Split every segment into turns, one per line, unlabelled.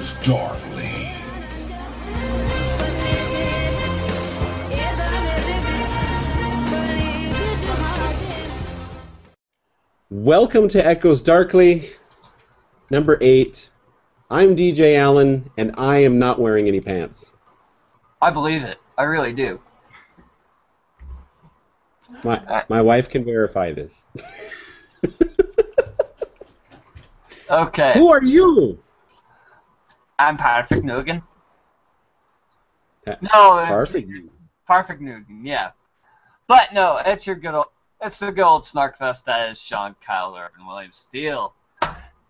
Echoes darkly.
Welcome to Echoes Darkly, number 8. I'm DJ Allen, and I am not wearing any pants.
I believe it. I really do.
My wife can verify this.
Okay.
Who are you?
I'm Perfect Nugan. No,
Perfect.
Perfect Nugan, yeah. But no, it's your good old, it's the good old Snarkfest that is Sean, Kyle, and William Steele.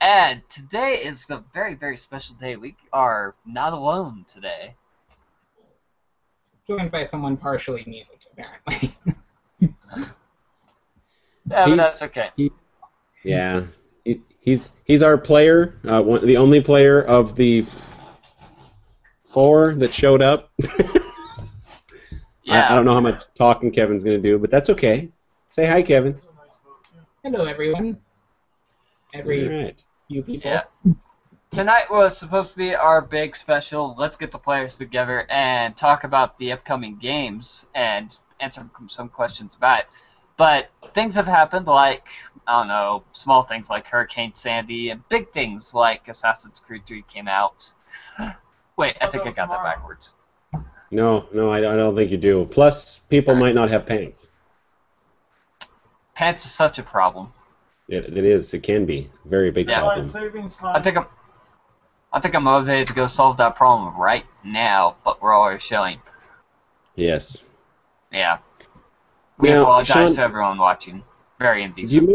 And today is a very, very special day. We are not alone today.
Joined by someone partially music, apparently.
Yeah, but that's okay.
Yeah. He's our player, the only player of the 4 that showed up.
Yeah.
I don't know how much talking Kevin's going to do, but that's okay. Say hi, Kevin.
Hello, everyone. Every
Right.
few people.
Yeah. Tonight was supposed to be our big special. Let's get the players together and talk about the upcoming games and answer some questions about it. But things have happened, like, I don't know, small things like Hurricane Sandy, and big things like Assassin's Creed 3 came out. Wait, I think I got that backwards.
No, I don't think you do. Plus, people might not have pants.
Pants is such a problem.
It is. It can be. Very big problem.
I think I'm motivated to go solve that problem right now, but we're already showing.
Yes.
Yeah. We
Now,
apologize
Sean,
to everyone watching. Very
Do
indecent.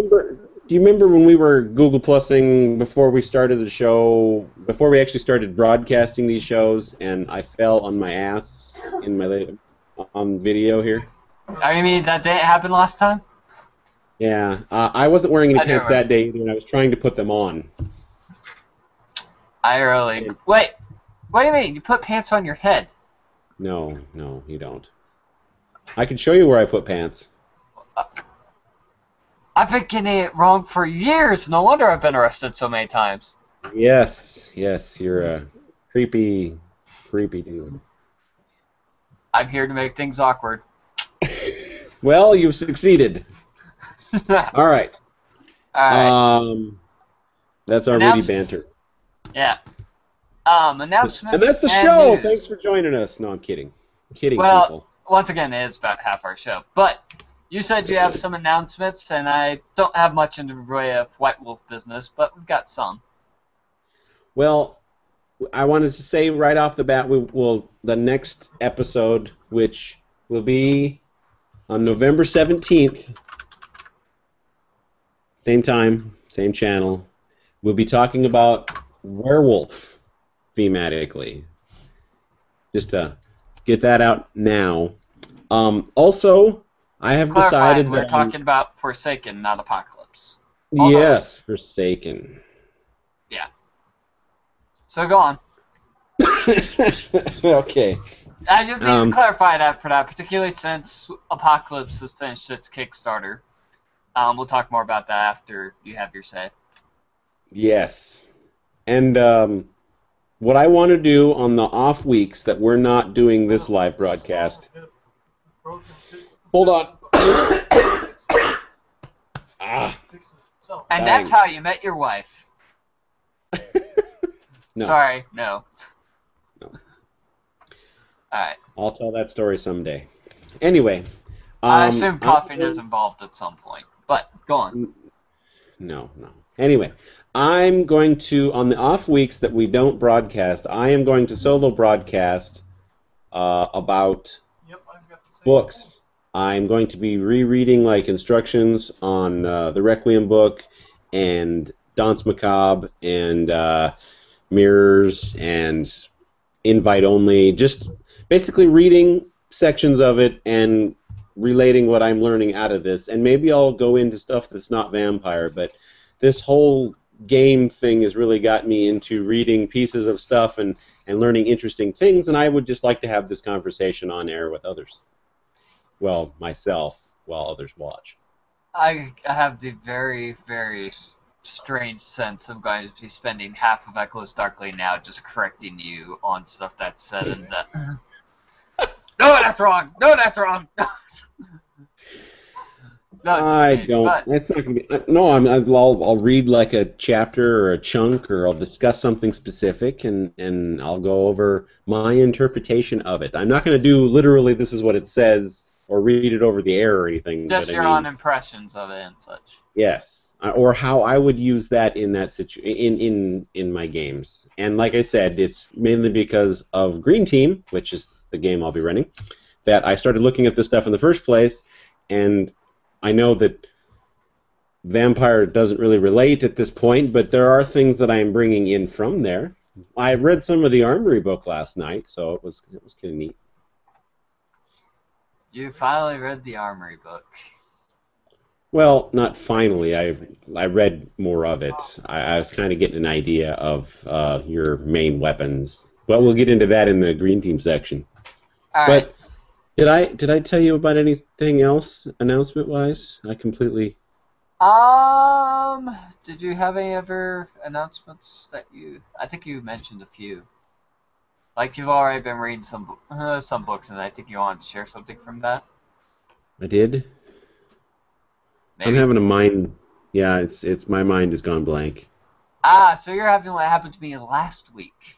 you remember when we were Google Plusing before we started the show, before we actually started broadcasting these shows, and I fell on my ass on video here?
I mean, that didn't happen last time?
Yeah, I wasn't wearing any
I do
pants that day either, and I was trying to put them on.
I really... Wait! What do you mean? You put pants on your head?
No, you don't. I can show you where I put pants.
I've been getting it wrong for years. No wonder I've been arrested so many times.
Yes, you're a creepy dude.
I'm here to make things awkward.
Well, you've succeeded. All right.
Alright.
That's our witty banter.
Yeah. Announcements.
And that's the
and
show.
news.
Thanks for joining us. No, I'm kidding. I'm kidding,
Well,
people.
once again, it is about half our show. But you said you have some announcements, and I don't have much in the way of White Wolf business, but we've got some.
Well, I wanted to say right off the bat, the next episode, which will be on November 17th, same time, same channel, we'll be talking about Werewolf thematically. Just to get that out now. Also, I have decided that
we're talking about Forsaken, not Apocalypse.
Yes, Forsaken.
Yeah. So go on.
Okay.
I just need to clarify that for that, particularly since Apocalypse has finished its Kickstarter. We'll talk more about that after you have your say.
Yes. And what I want to do on the off weeks that we're not doing this live broadcast... Hold on.
And that's how you met your wife.
No.
Sorry, no.
No.
Alright.
I'll tell that story someday. Anyway.
I assume Coffin is involved at some point. But, go on.
No. Anyway, I'm going to, on the off weeks that we don't broadcast, I am going to solo broadcast about books. I'm going to be rereading instructions on the Requiem book and Danse Macabre and Mirrors and Invite Only. Just basically reading sections of it and relating what I'm learning out of this. And maybe I'll go into stuff that's not vampire, but this whole game thing has really got me into reading pieces of stuff and learning interesting things, and I would just like to have this conversation on air with others. Well, myself, while others watch.
I have the very, very strange sense, I'm going to be spending half of Echoes Darkly now just correcting you on stuff that's said in that. No, that's wrong! No, that's wrong! No,
I don't.
But,
It's not going to be. No, I'll read like a chapter or a chunk, or I'll discuss something specific, and I'll go over my interpretation of it. I'm not going to do literally this is what it says or read it over the air or anything.
just your own impressions of it and such.
Yes, or how I would use that in that in my games. And like I said, it's mainly because of Green Team, which is the game I'll be running, that I started looking at this stuff in the first place, and I know that vampire doesn't really relate at this point, but there are things that I am bringing in from there. I read some of the Armory book last night, so it was kind of neat.
You finally read the Armory book.
Well, not finally. I read more of it. I was kind of getting an idea of your main weapons. But we'll get into that in the Green Team section.
All right.
Did I tell you about anything else announcement-wise? I completely...
Did you have any other announcements that you... I think you mentioned a few. Like you've already been reading some books, and I think you wanted to share something from that.
I did?
Maybe.
I'm having a mind... Yeah, it's my mind has gone blank.
So you're having what happened to me last week.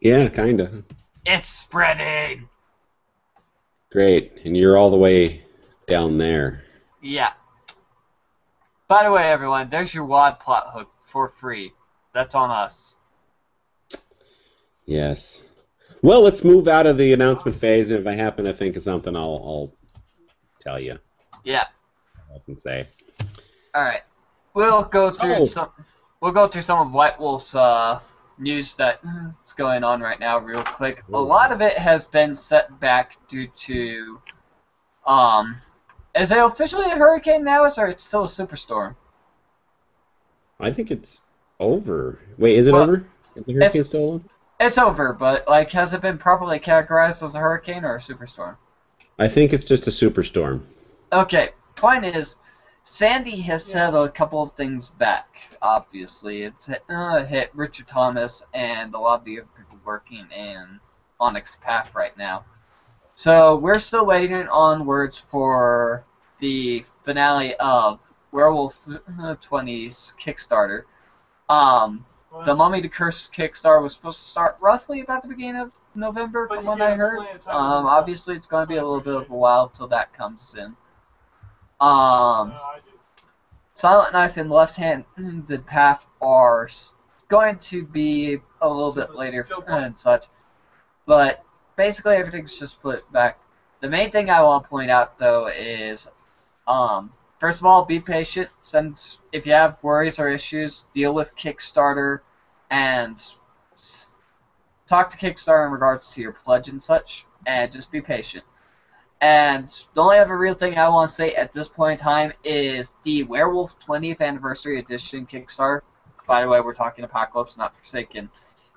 Yeah, kind of.
It's spreading!
Great, and you're all the way down there.
Yeah. By the way, everyone, there's your WAD plot hook for free. That's on us.
Yes. Well, let's move out of the announcement phase, and if I happen to think of something, I'll tell you.
Yeah.
I can say.
All right. We'll go through some of White Wolf's news that's going on right now real quick. A lot of it has been set back due to is it officially a hurricane now, or it's still a superstorm?
I think it's over. Wait, is it over? Is the hurricane still on?
It's over, but like, has it been properly categorized as a hurricane or a superstorm?
I think it's just a superstorm.
Okay. Point is, Sandy has set a couple of things back, obviously. It's hit Richard Thomas and a lot of the other people working in Onyx Path right now. So we're still waiting on words for the finale of Werewolf 20's Kickstarter. The Mummy the Cursed Kickstarter was supposed to start roughly about the beginning of November, from what I heard. Obviously, it's going to be a little bit of a while till that comes in. Silent Knife and Left-Handed Path are going to be a little bit later and such, but basically everything's just put back. The main thing I want to point out, though, is first of all, be patient. If you have worries or issues, deal with Kickstarter and talk to Kickstarter in regards to your pledge and such, and just be patient. And the only other real thing I want to say at this point in time is the Werewolf 20th Anniversary Edition Kickstarter. By the way, we're talking Apocalypse, not Forsaken.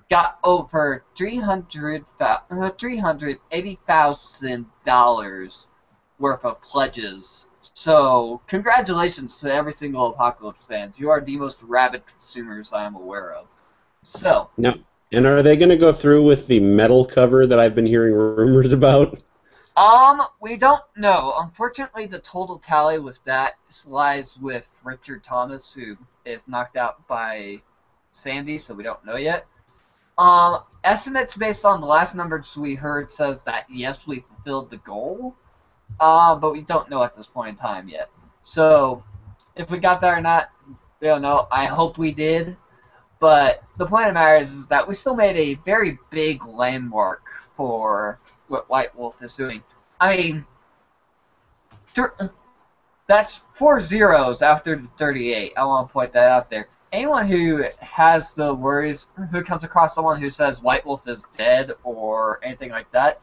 Got over $380,000 worth of pledges. So, congratulations to every single Apocalypse fan. You are the most rabid consumers I am aware of. So.
No. And are they going to go through with the metal cover that I've been hearing rumors about?
We don't know. Unfortunately, the total tally with that lies with Richard Thomas, who is knocked out by Sandy, so we don't know yet. Estimates based on the last numbers we heard says that, yes, we fulfilled the goal, but we don't know at this point in time yet. So, if we got that or not, we don't know. I hope we did. But the point of the matter is that we still made a very big landmark for what White Wolf is doing. I mean, that's 4 zeros after the 38. I want to point that out there. Anyone who has the worries, who comes across someone who says White Wolf is dead or anything like that,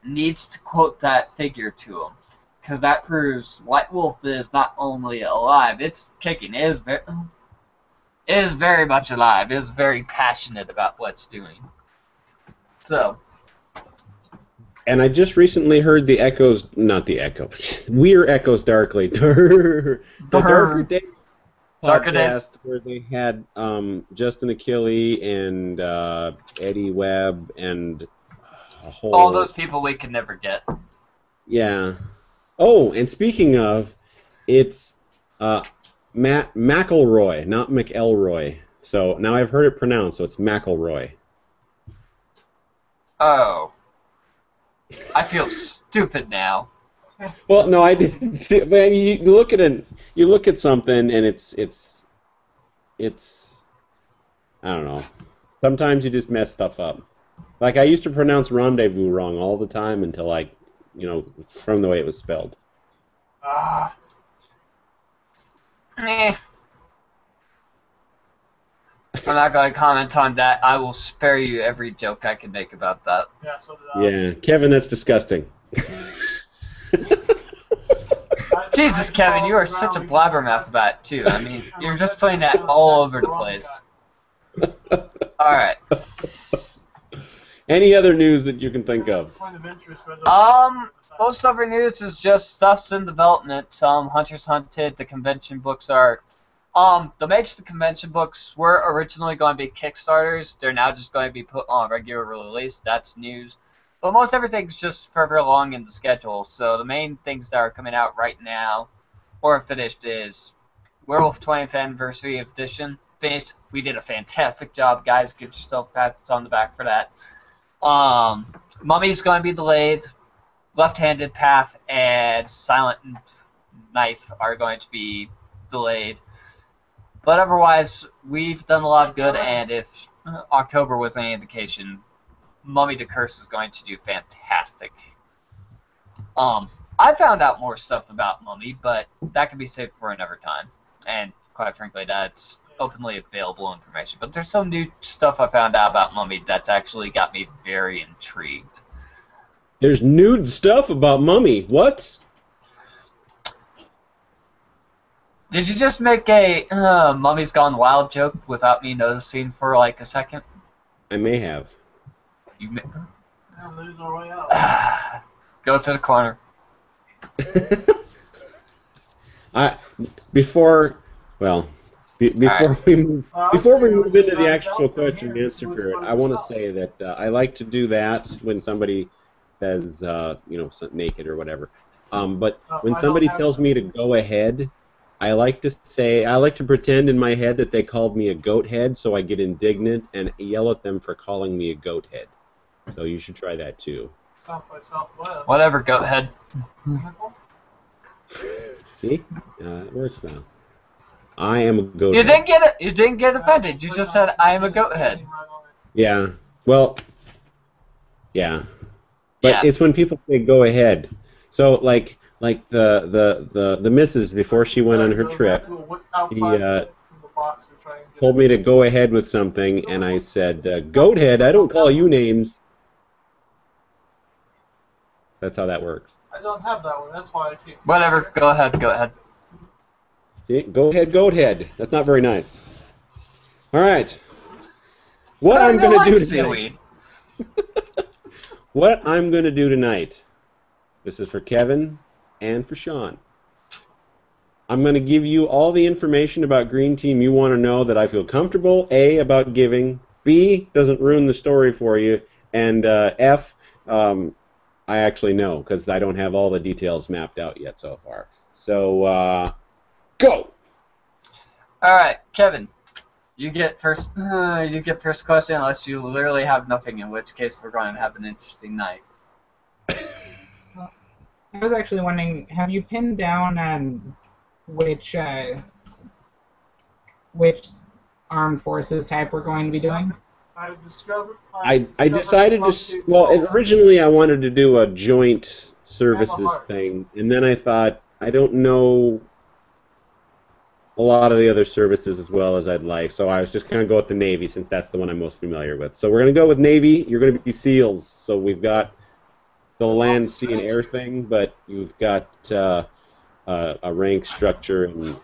needs to quote that figure to him. Because that proves White Wolf is not only alive, it's kicking. It is very much alive. It is very passionate about what it's doing. So.
And I just recently heard the echoes, not the echo, We're Echoes Darkly. The Darker Day.
Darker Days.
podcast where they had Justin Achille and Eddie Webb and a whole...
All those people we could never get.
Yeah. Oh, and speaking of, it's Matt McElroy, not McElroy. So now I've heard it pronounced, so it's McElroy.
Oh. I feel stupid now.
Well, no, I didn't. See, but I mean, you look at something, and it's. I don't know. Sometimes you just mess stuff up. Like I used to pronounce rendezvous wrong all the time until from the way it was spelled.
Meh. I'm not going to comment on that. I will spare you every joke I can make about that.
Yeah, so did I.
Yeah, Kevin, that's disgusting.
Jesus, Kevin, you are such a blabbermouth about it, too. I mean, you're just putting that all over the place. Alright.
Any other news that you can think of?
Most of our news is just stuff's in development. Hunters Hunted, the convention books are... the Mage the Convention books were originally going to be Kickstarters. They're now just going to be put on regular release. That's news. But most everything's just further along in the schedule. So the main things that are coming out right now, or finished, is Werewolf 20th Anniversary Edition. Finished. We did a fantastic job, guys. Give yourself pats on the back for that. Mummy's going to be delayed. Left-Handed Path and Silent Knife are going to be delayed. But otherwise, we've done a lot of good, and if October was any indication, Mummy the Curse is going to do fantastic. I found out more stuff about Mummy, but that can be saved for another time. And quite frankly, that's openly available information. But there's some new stuff I found out about Mummy that's actually got me very intrigued.
There's nude stuff about Mummy. What?
Did you just make a Mummy's Gone Wild joke without me noticing for like a second?
I may have.
You may...
lose our way out.
Go to the corner.
Before we move into the actual question and answer period, I want to say that I like to do that when somebody says naked or whatever. But when somebody tells me to go ahead, I like to pretend in my head that they called me a goat head, so I get indignant and yell at them for calling me a goat head. So you should try that too.
Whatever, goat head.
See? It works now. I am a goat
You
head.
didn't get offended. You just said I am a goat head.
Yeah. Well, yeah. But
Yeah.
it's when people say go ahead. So like the missus, before she went on her trip, he told me to go ahead with something, and I said, goat head, I don't call you names. That's how that works.
I don't have that one. That's why I keep.
Whatever. Go ahead. Go ahead.
See? Go ahead, goat head. That's not very nice. All right. What I'm going to do tonight. What I'm going to do tonight. This is for Kevin and for Sean. I'm going to give you all the information about Green Team you want to know that I feel comfortable, A, about giving, B, doesn't ruin the story for you, and F, I actually know, because I don't have all the details mapped out yet so far. So, go!
Alright, Kevin. You get first question unless you literally have nothing, in which case we're going to have an interesting night.
I was actually wondering, have you pinned down on which armed forces type we're going to be doing?
I
decided to... Well, originally I wanted to do a joint services thing, and then I thought, I don't know a lot of the other services as well as I'd like, so I was just going to go with the Navy, since that's the one I'm most familiar with. So we're going to go with Navy. You're going to be SEALs, so we've got the land, sea, and air thing, but you've got a rank structure and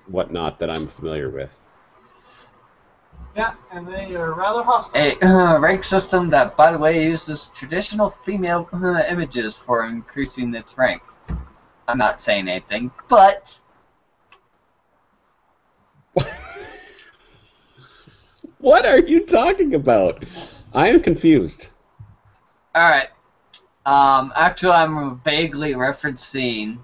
whatnot that I'm familiar with.
Yeah, and they are rather hostile.
A rank system that, by the way, uses traditional female images for increasing its rank. I'm not saying anything, but
What are you talking about? I am confused.
All right. Actually, I'm vaguely referencing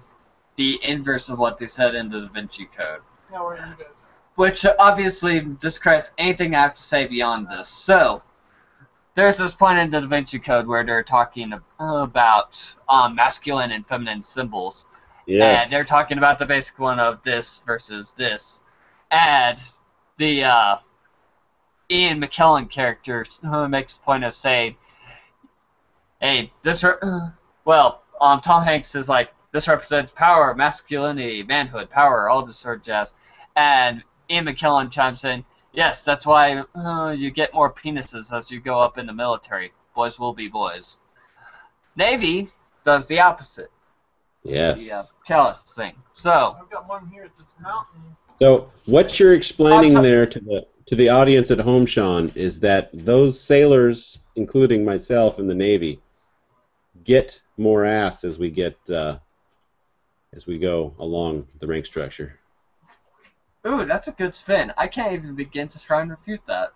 the inverse of what they said in the Da Vinci Code.
Yeah, where you guys are.
Which obviously discredits anything I have to say beyond this. So, there's this point in the Da Vinci Code where they're talking about masculine and feminine symbols.
Yes.
And they're talking about the basic one of this versus this. And the Ian McKellen character makes the point of saying, hey, Tom Hanks is like, this represents power, masculinity, manhood, power, all this sort of jazz. And Ian McKellen chimes in, yes, that's why you get more penises as you go up in the military. Boys will be boys. Navy does the opposite.
Yes.
The chalice thing. So
I've got one here at this mountain.
So what you're explaining there to the audience at home, Sean, is that those sailors, including myself in the Navy, get more ass as we go along the rank structure.
ooh, that's a good spin. I can't even begin to try and refute that.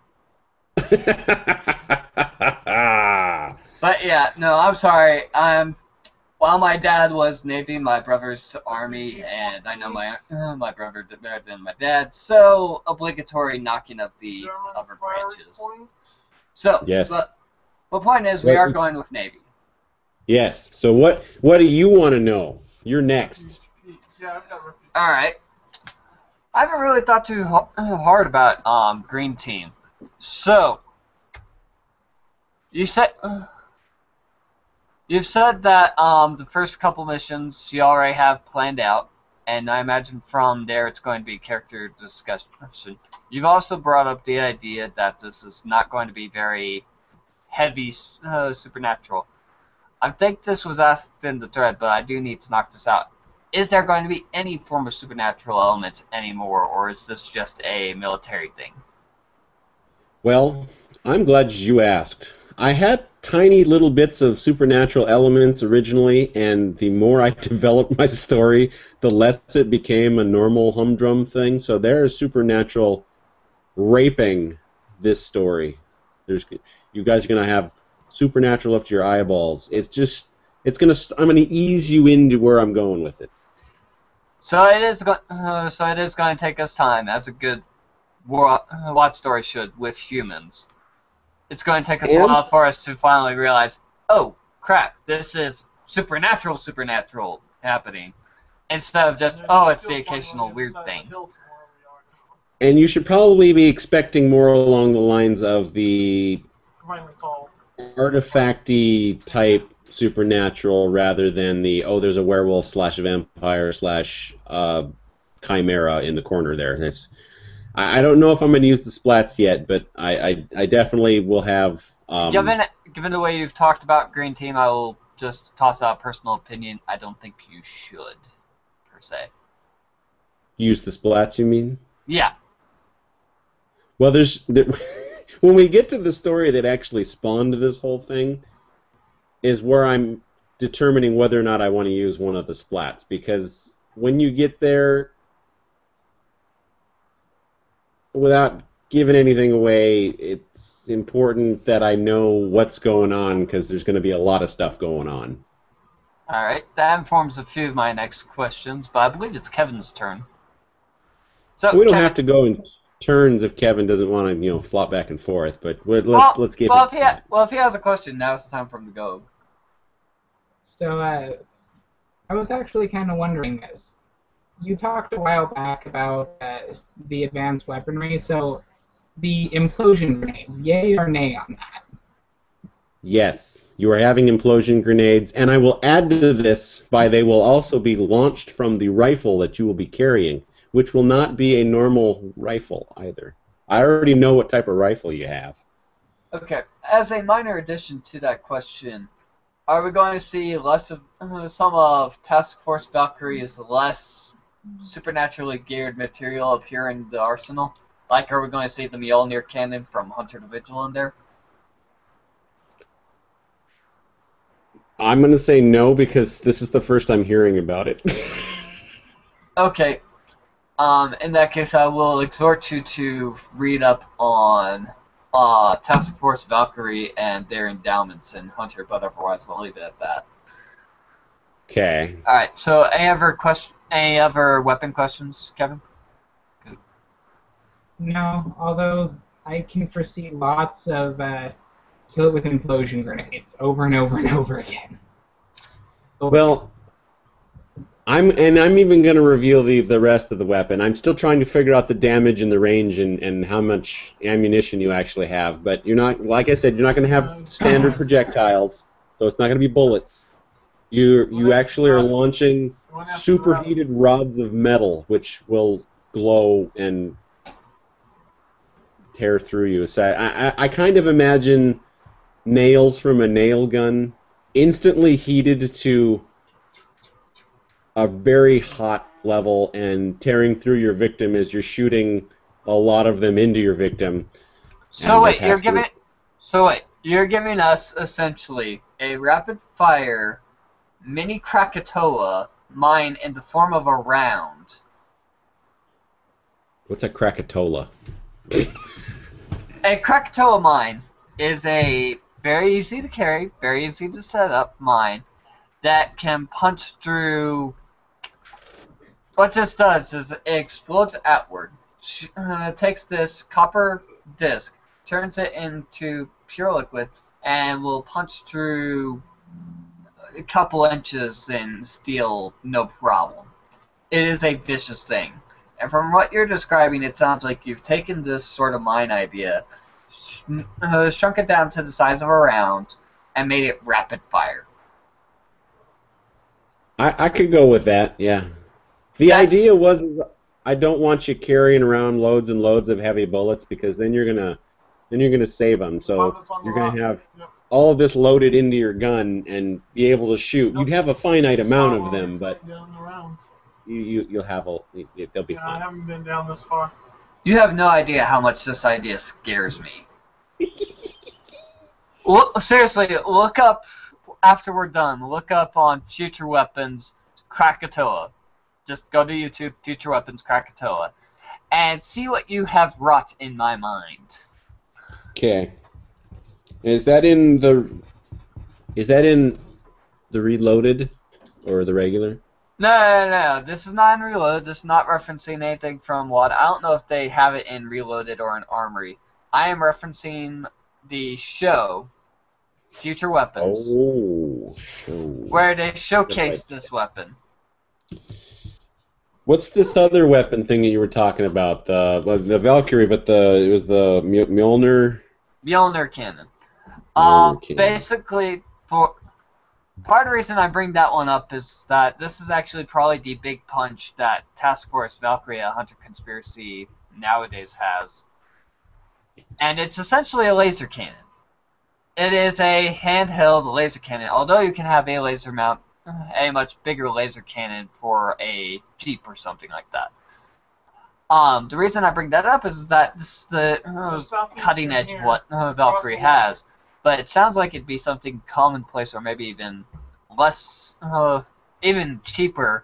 But yeah, no, I'm sorry. While my dad was Navy, my brother's Army, and I know my brother did better than my dad, so obligatory knocking of the
German
other
fire
branches.
point.
So,
Yes.
but the point is, we are going with Navy.
Yes. So what do you want to know? You're next.
Yeah, I've got refugee.
All right. I haven't really thought too hard about Green Team. So, you've said that the first couple missions you already have planned out, and I imagine from there it's going to be character discussion. You've also brought up the idea that this is not going to be very heavy supernatural. I think this was asked in the thread, but I do need to knock this out. Is there going to be any form of supernatural element anymore, or is this just a military thing?
Well, I'm glad you asked. I had tiny little bits of supernatural elements originally, and the more I developed my story, the less it became a normal humdrum thing. So there is supernatural raping this story. You guys are going to have supernatural up to your eyeballs. I'm going to ease you into where I'm going with it.
So it is going to take us time, as a good watch story should, with humans. It's going to take us a while for us to finally realize, oh, crap, this is supernatural happening. Instead of just, oh, it's the occasional weird thing.
And you should probably be expecting more along the lines of the artifacty type supernatural rather than the, oh, there's a werewolf / vampire / chimera in the corner there. I don't know if I'm going to use the splats yet, but I definitely will have...
Given the way you've talked about Green Team, I will just toss out a personal opinion. I don't think you should, per se.
Use the splats, you mean?
Yeah.
Well, when we get to the story that actually spawned this whole thing, is where I'm determining whether or not I want to use one of the splats. Because when you get there, without giving anything away, it's important that I know what's going on, because there's going to be a lot of stuff going on.
Alright, that informs a few of my next questions, but I believe it's Kevin's turn. So
we don't have to go in turns if Kevin doesn't want to, flop back and forth, but let's give it...
If he has a question, now's the time for him to go.
So, I was actually kind of wondering this. You talked a while back about the advanced weaponry, so the implosion grenades, yay or nay on that?
Yes, you are having implosion grenades, and I will add to this by they will also be launched from the rifle that you will be carrying, which will not be a normal rifle either. I already know what type of rifle you have.
Okay, as a minor addition to that question, are we going to see less of some of Task Force Valkyrie's less supernaturally geared material appear in the arsenal? Like, are we going to see the Mjolnir cannon from Hunter the Vigil in there?
I'm going to say no, because this is the first I'm hearing about it.
Okay. In that case, I will exhort you to read up on Task Force Valkyrie and their endowments in Hunter, but otherwise I'll leave it at that.
Okay.
All right. So, any other weapon questions, Kevin? Good.
No, although I can foresee lots of kill it with implosion grenades over and over and over again.
Well, I'm even going to reveal the rest of the weapon. I'm still trying to figure out the damage and the range and how much ammunition you actually have. But you're not, like I said, you're not going to have standard projectiles, so it's not going to be bullets. You actually are launching superheated rods of metal, which will glow and tear through you. So I kind of imagine nails from a nail gun instantly heated to a very hot level and tearing through your victim as you're shooting a lot of them into your victim.
So wait, you're giving us essentially a rapid fire mini Krakatoa mine in the form of a round.
What's a Krakatoa?
A Krakatoa mine is a very easy to carry, very easy to set up mine that can punch through. What this does is it explodes outward. It takes this copper disc, turns it into pure liquid, and will punch through a couple inches in steel, no problem. It is a vicious thing. And from what you're describing, it sounds like you've taken this sort of mine idea, shrunk it down to the size of a round, and made it rapid fire.
I could go with that, yeah. The idea was I don't want you carrying around loads and loads of heavy bullets because then you're gonna save them. So you're gonna have all of this loaded into your gun and be able to shoot. You'd have a finite amount of them, but you'll have they'll be fine.
I haven't been down this far.
You have no idea how much this idea scares me. Seriously, look up after we're done. Look up on Future Weapons Krakatoa. Just go to YouTube, Future Weapons Krakatoa, and see what you have wrought in my mind.
Okay. Is that in the Reloaded or the regular?
No. This is not in Reloaded. This is not referencing anything from WAD. I don't know if they have it in Reloaded or in Armory. I am referencing the show, Future Weapons.
Oh, show.
Where they showcase this weapon.
What's this other weapon thing that you were talking about? The Valkyrie, but it was the Mjolnir.
Mjolnir cannon. Basically, for part of the reason I bring that one up is that this is actually probably the big punch that Task Force Valkyrie, a Hunter Conspiracy nowadays has, and it's essentially a laser cannon. It is a handheld laser cannon, although you can have a laser mount. A much bigger laser cannon for a Jeep or something like that. The reason I bring that up is that this is the cutting edge of what Valkyrie has, but it sounds like it'd be something commonplace or maybe even less, even cheaper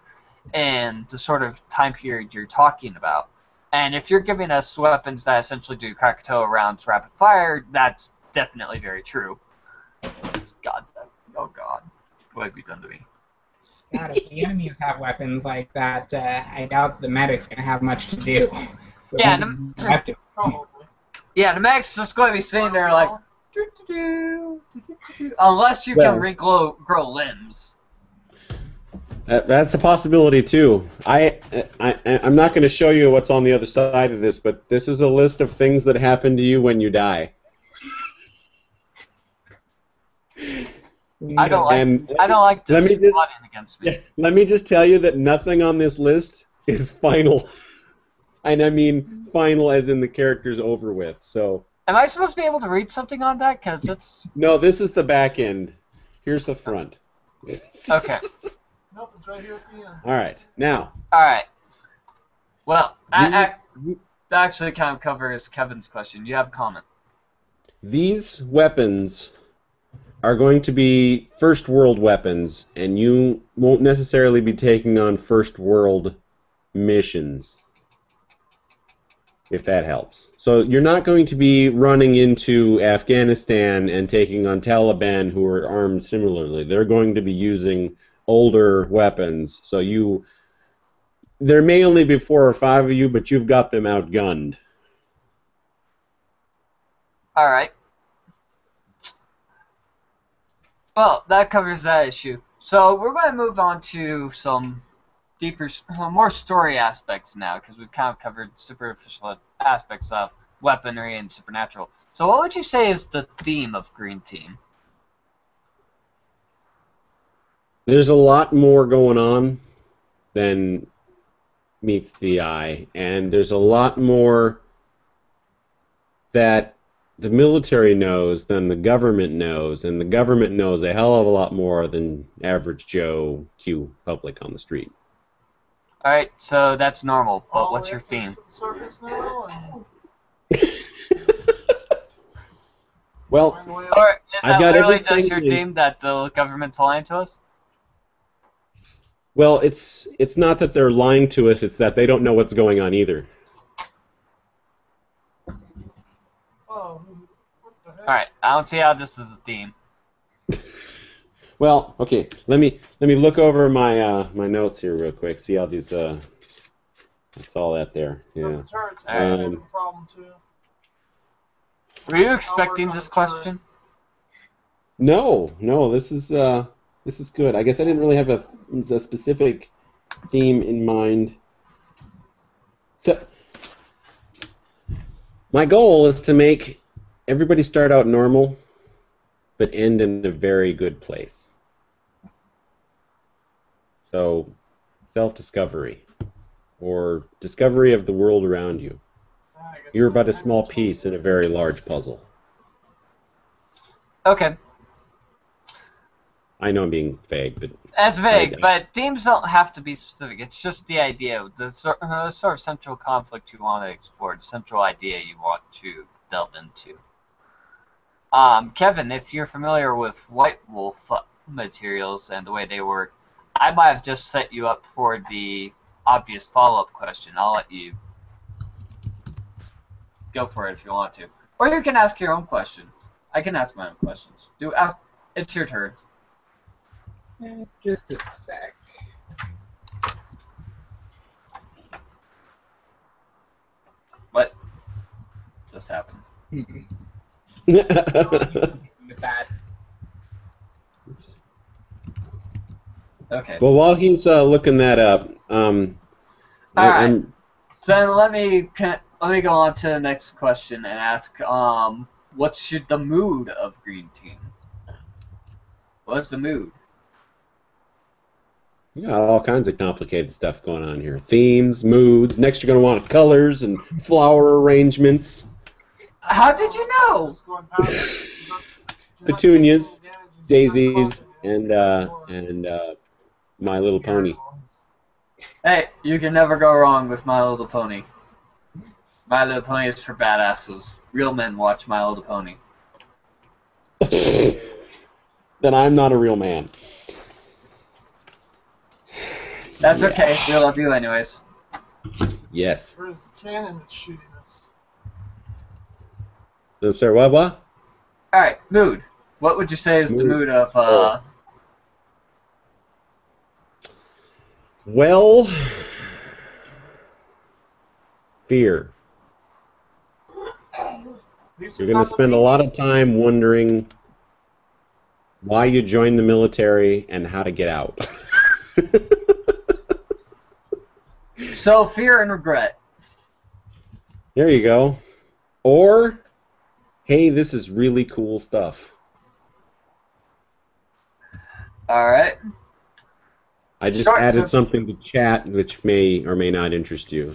in the sort of time period you're talking about. And if you're giving us weapons that essentially do Krakatoa rounds rapid fire, that's definitely very true. God, oh God. What have you done to me?
God, if the enemies have weapons like that, I doubt the medic's going to have much to do.
Yeah, the medic's just going to be sitting there like, unless you can grow limbs.
That's a possibility too. I'm not going to show you what's on the other side of this, but this is a list of things that happen to you when you die.
I don't like this plotting against me.
Yeah, let me just tell you that nothing on this list is final. And I mean final as in the character's over with. So
am I supposed to be able to read something on that? Because it's...
No, this is the back end. Here's the front.
Okay.
Nope, it's right here at the end.
All right. Now.
All right. Well, that actually kind of covers Kevin's question. You have a comment.
These weapons are going to be first world weapons, and you won't necessarily be taking on first world missions. if that helps. So you're not going to be running into Afghanistan and taking on Taliban who are armed similarly. They're going to be using older weapons. So there may only be 4 or 5 of you, but you've got them outgunned.
All right. Well, that covers that issue. So we're going to move on to some deeper, more story aspects now, because we've kind of covered superficial aspects of weaponry and supernatural. So what would you say is the theme of Green Team?
There's a lot more going on than meets the eye, and there's a lot more that the military knows than the government knows, and the government knows a hell of a lot more than average Joe Q public on the street.
All right, so that's normal, but what's your theme?
Surface now,
Well,
Or is
I've
that
got
literally
everything
just your
in-
theme that the government's lying to us?
well, it's not that they're lying to us; it's that they don't know what's going on either.
oh, what the heck?
All right, I don't see how this is a theme.
Well, okay. Let me look over my my notes here real quick. See all these. That's all that there.
The
Yeah.
turrets
Alright.
having a problem too.
Were you expecting this question?
No. This is good. I guess I didn't really have a specific theme in mind. So, my goal is to make everybody start out normal, but end in a very good place. So, self-discovery, or discovery of the world around you.
I guess
You're
it's
but a
like
small
that.
piece in a very large puzzle.
Okay,
I know I'm being vague, but
that's vague,
I-
but themes don't have to be specific. It's just the idea, the sort of central conflict you want to explore, the central idea you want to delve into. Kevin, if you're familiar with White Wolf materials and the way they work, I might have just set you up for the obvious follow-up question. I'll let you go for it if you want to. Or you can ask your own question. I can ask my own questions. It's your turn.
Just a sec.
What just happened?
With that.
Okay.
well, while he's looking that up,
All
I'm-
So then let me go on to the next question and ask, what's the mood of Green Team? What's the mood?
you got all kinds of complicated stuff going on here. Themes, moods. Next, you're going to want colors and flower arrangements.
How did you know?
Just going past it. She's not- she's not
Petunias,
taking damage and she's not
daisies,
causing
and My Little Pony.
Hey, you can never go wrong with My Little Pony. My Little Pony is for badasses. Real men watch My Little Pony.
Then I'm not a real man.
That's okay. We love you anyways.
Yes.
Where's the cannon that's shooting us?
No, sir. What?
All right, mood. What would you say is the
Mood.
mood of
Well, fear. You're going to spend a lot of time wondering why you joined the military and how to get out.
So fear and regret.
There you go. Or, hey, this is really cool stuff.
All right.
I just
Start-
added
so-
something to chat which may or may not interest you.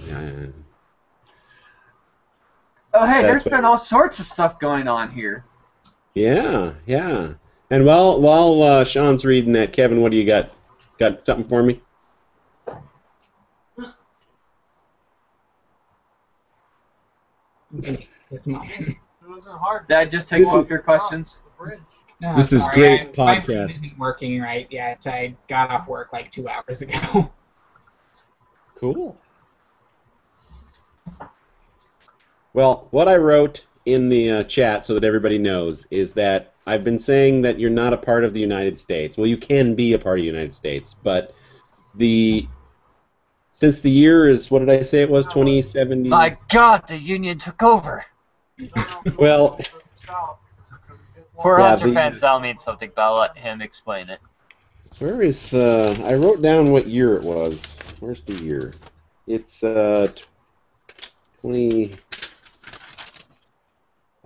Oh, hey,
That's
there's
what-
been all sorts of stuff going on here.
Yeah. And while Sean's reading that, Kevin, what do you got? Got something for me?
It's mine.
It wasn't hard.
Did I just take
This
both
is-
your questions?
The bridge.
No,
This is
sorry,
great
my brain
podcast.
isn't working right yet. I got off work like 2 hours ago.
Cool. Well, what I wrote in the chat so that everybody knows is that I've been saying that you're not a part of the United States. Well, you can be a part of the United States, but since the year is, what did I say it was, 2070?
My God, the Union took over.
Well,
For
Yeah,
Hunter
the-
fans, that'll mean something, but I'll let him explain it.
where is I wrote down what year it was. Where's the year? It's 20.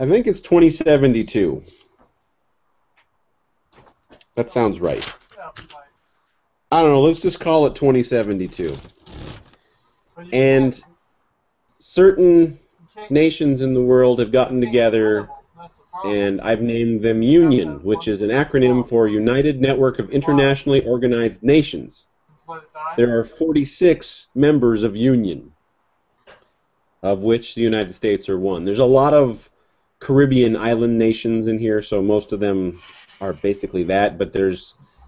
I think it's 2072. That sounds right. I don't know. Let's just call it 2072. And certain nations in the world have gotten together, and I've named them Union, which is an acronym for United Network of Internationally Organized Nations. There are 46 members of Union, of which the United States are one. There's a lot of Caribbean island nations in here, so most of them are basically that, but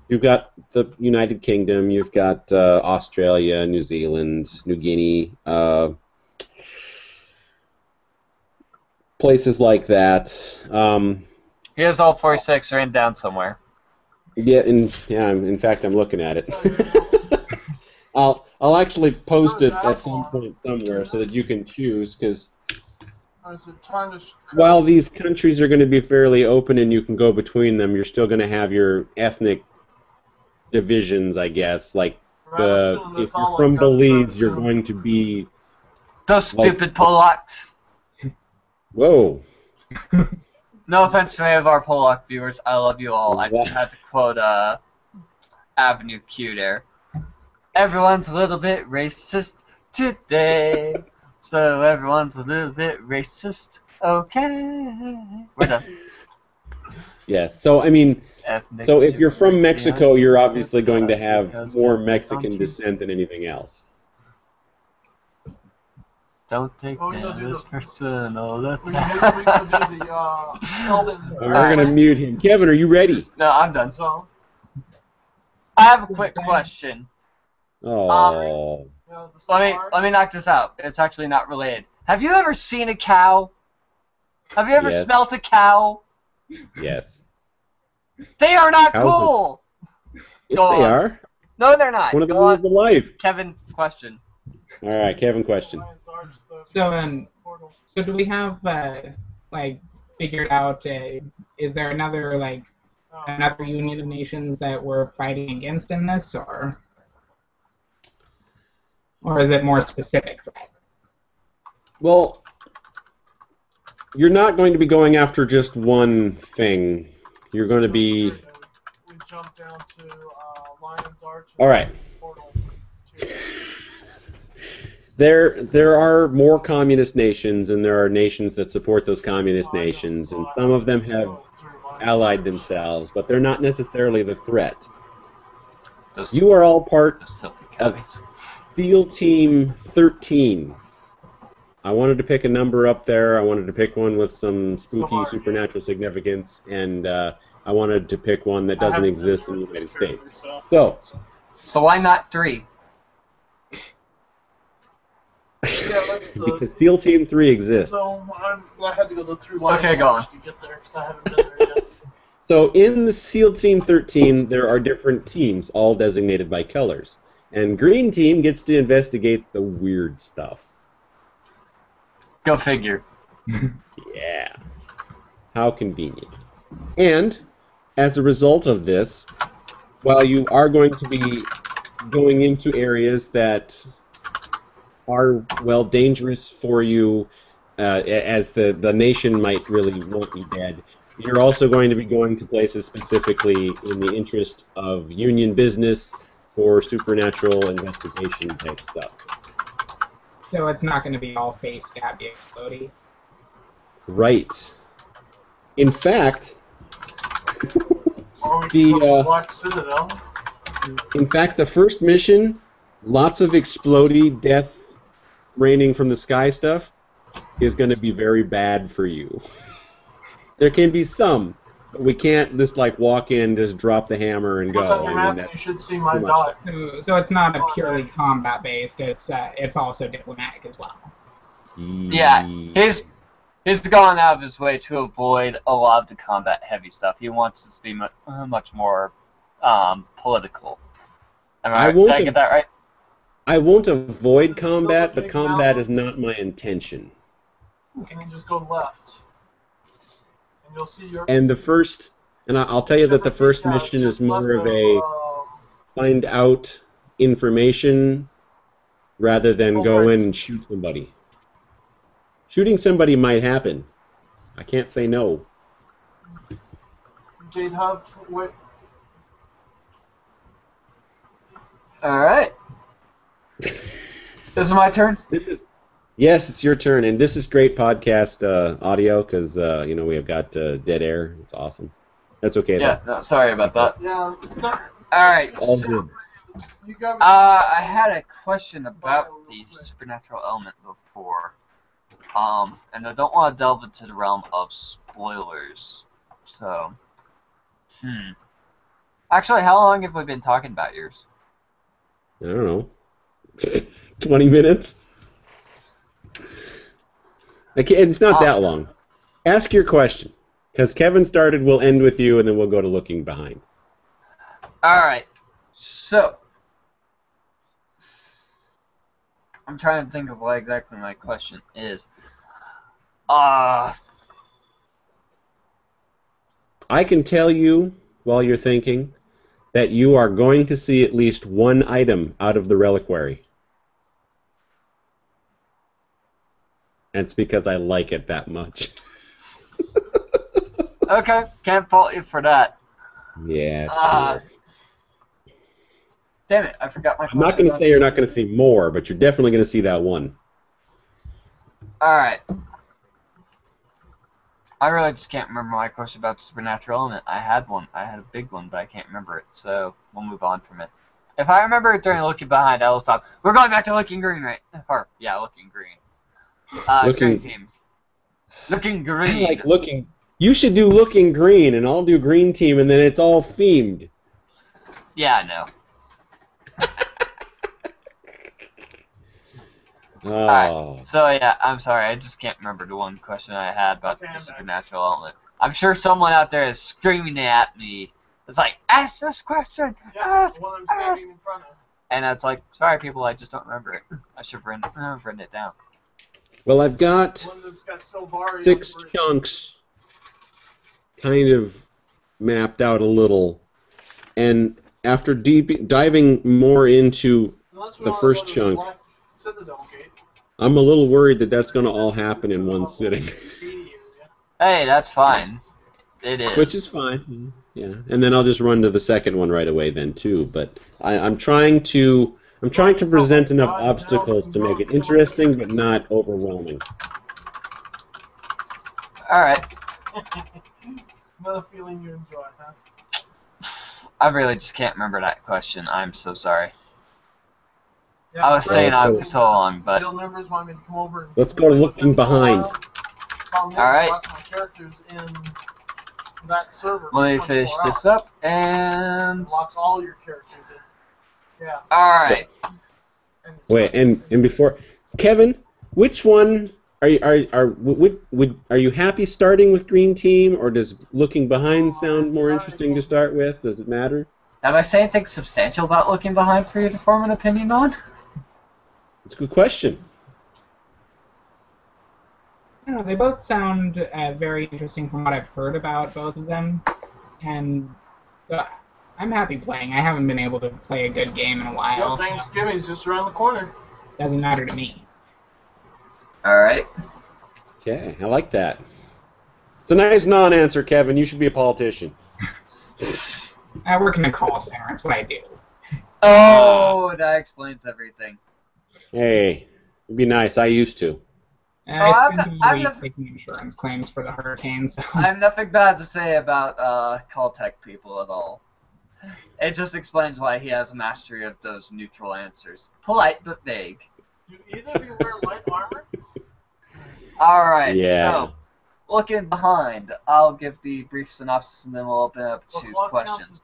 you've got the United Kingdom, you've got Australia, New Zealand, New Guinea, places like that.
Here's all 46 written down somewhere.
In fact, I'm looking at it. I'll actually post it at some point somewhere so that you can choose, because while these countries are going to be fairly open and you can go between them, you're still going to have your ethnic divisions, I guess. Like, if you're from Belize, you're going to be...
Those stupid Polacks.
Whoa.
No offense to any of our Polak viewers, I love you all. I just had to quote Avenue Q there. Everyone's a little bit racist today. So everyone's a little bit racist. Okay. We're done.
Yeah, so I mean,
Ethnic
so if you're from Mexico, you're obviously going to
because
have more
they're
Mexican
country.
descent than anything else.
Don't take this personal
We
attack.
should do the
We're going to mute him. Kevin, are you ready?
No, I'm done.
So,
I have a quick question.
Oh.
Let me knock this out. It's actually not related. Have you ever seen a cow? Have you ever
Yes.
smelt a cow?
Yes.
They are not
Cows
cool.
Yes,
Go
they
on.
are.
No, they're not.
One of the
Go
rules
on.
of life.
Kevin, question.
All right, Kevin, question.
So do we have figured out? Is there another Union of Nations that we're fighting against in this, or is it more specific threat?
Well, you're not going to be going after just one thing. You're going to be...
we jump down to Lion's Arch.
All right. There are more communist nations, and there are nations that support those communist nations, and some of them have allied themselves, but they're not necessarily the threat. You are all part of SEAL Team 13. I wanted to pick a number up there. I wanted to pick one with some spooky supernatural significance, and I wanted to pick one that doesn't exist in the United States.
So why not 3?
Because SEAL Team 3 exists.
So I had to go through Lion's
Okay, go on.
Arch to get there because I haven't been there yet.
So in the SEAL Team 13, there are different teams, all designated by colors. And Green Team gets to investigate the weird stuff.
Go figure.
Yeah. How convenient. And, as a result of this, while you are going to be going into areas that are, well, dangerous for you, as the nation might really want you dead, you're also going to be going to places specifically in the interest of Union business for supernatural investigation type stuff.
So it's not going to be all face stabby explodey.
Right. In fact,
Or we can go to
the
Black Citadel.
first mission, lots of explodey death raining from the sky stuff, is going to be very bad for you. There can be some, but we can't just walk in, just drop the hammer and go.
Look on your
I mean,
map, you should see my
too much.
dot.
So it's not a purely combat based. It's also diplomatic as well.
Yeah, He's gone out of his way to avoid a lot of the combat-heavy stuff. He wants this to be much more political. Did I get that right?
I won't avoid combat, but combat is not my intention.
And you just go left. And you'll see your...
And the first... And I'll tell you that the first mission is more of a find out information rather than go in and shoot somebody. Shooting somebody might happen. I can't say no.
Jade Hub, wait.
Alright. This is my turn?
Yes, it's your turn, and this is great podcast audio because you know, we have got dead air. It's awesome. That's okay.
Yeah, no, sorry about that.
Yeah.
Alright.
All good.
I had a question about the supernatural element before. And I don't want to delve into the realm of spoilers. So, Actually, how long have we been talking about yours?
I don't know. 20 minutes? It's not that long. Ask your question. Because Kevin started, we'll end with you, and then we'll go to looking behind.
Alright. So, I'm trying to think of what exactly my question is. I
can tell you, while you're thinking, that you are going to see at least one item out of the reliquary. And it's because I like it that much.
Okay, can't fault you for that.
Yeah. Cool.
Damn it, I forgot my question.
I'm not going to say you're not going to see more, but you're definitely going to see that one.
Alright. I really just can't remember my question about the supernatural element. I had one. I had a big one, but I can't remember it, so we'll move on from it. If I remember it during looking behind, I will stop. We're going back to looking green, right? Or, yeah, looking green. Green team. Looking green.
I like looking. You should do looking green, and I'll do green team, and then it's all themed.
Yeah, I know.
Oh.
Alright, so yeah, I'm sorry, I just can't remember the one question I had about the supernatural element. I'm sure someone out there is screaming at me. It's like, ask this question!
Yeah,
ask!
one I'm standing in front of.
And it's like, sorry people, I just don't remember it. I should have written it down.
Well, I've got
One that's got Silvari
6 chunks kind of mapped out a little. And after diving more into the first chunk, I'm a little worried that that's going to all happen in one sitting.
Hey, that's fine. It is.
Which is fine. Yeah. And then I'll just run to the second one right away then too. But I'm trying to present enough obstacles to make it interesting but not overwhelming.
Alright.
Another feeling you enjoy, huh?
I really just can't remember that question. I'm so sorry.
Yeah,
I was saying on for so long, but...
Guild members want me to come over and
let's go to looking behind.
Alright. Lots of my characters in that server.
Let me finish this up, and...
Locks all your characters in. Yeah.
Alright.
Wait, and before... Kevin, which one... Are you happy starting with Green Team, or does looking behind sound more interesting to start with? Does it matter?
Have I said anything substantial about looking behind for you to form an opinion on?
It's a good question.
I don't know, they both sound very interesting from what I've heard about both of them, and I'm happy playing. I haven't been able to play a good game in a while.
Well, Thanksgiving's just around the corner.
Doesn't matter to me.
Alright.
Okay, I like that. It's a nice non-answer, Kevin. You should be a politician.
I work in a call center. That's what I do.
Oh, that explains everything.
Hey, it'd be nice. I used to.
I spent a week taking insurance claims for the hurricane, so...
I have nothing bad to say about call tech people at all. It just explains why he has a mastery of those neutral answers. Polite, but vague.
Do either of you wear life armor?
Alright,
yeah.
So, looking behind, I'll give the brief synopsis and then we'll open up to questions.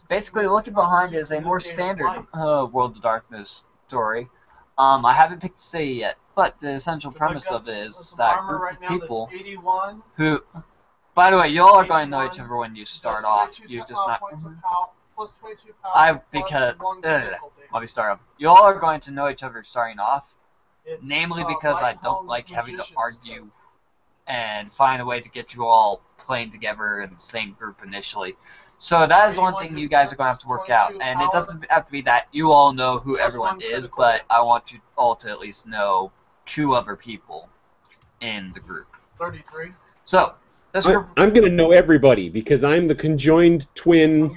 Basically, looking behind is a more standard World of Darkness story. I haven't picked a say yet, but the essential premise of it is that group
right
of
now
people
that's 81.
who, by the way, you all are going to know each other when you start off. You just not.
Plus 22 power.
Because
one critical damage.
let me start off. You all are going to know each other starting off,
It's,
namely because I don't
light-honed
like having to
magician's
argue
code.
and find a way to get you all playing together in the same group initially. So that is one thing you guys are going to have to work out. And it doesn't have to be that you all know who everyone is, but I want you all to at least know 2 other people in the group.
33.
So, this group...
I'm going to know everybody because I'm the conjoined twin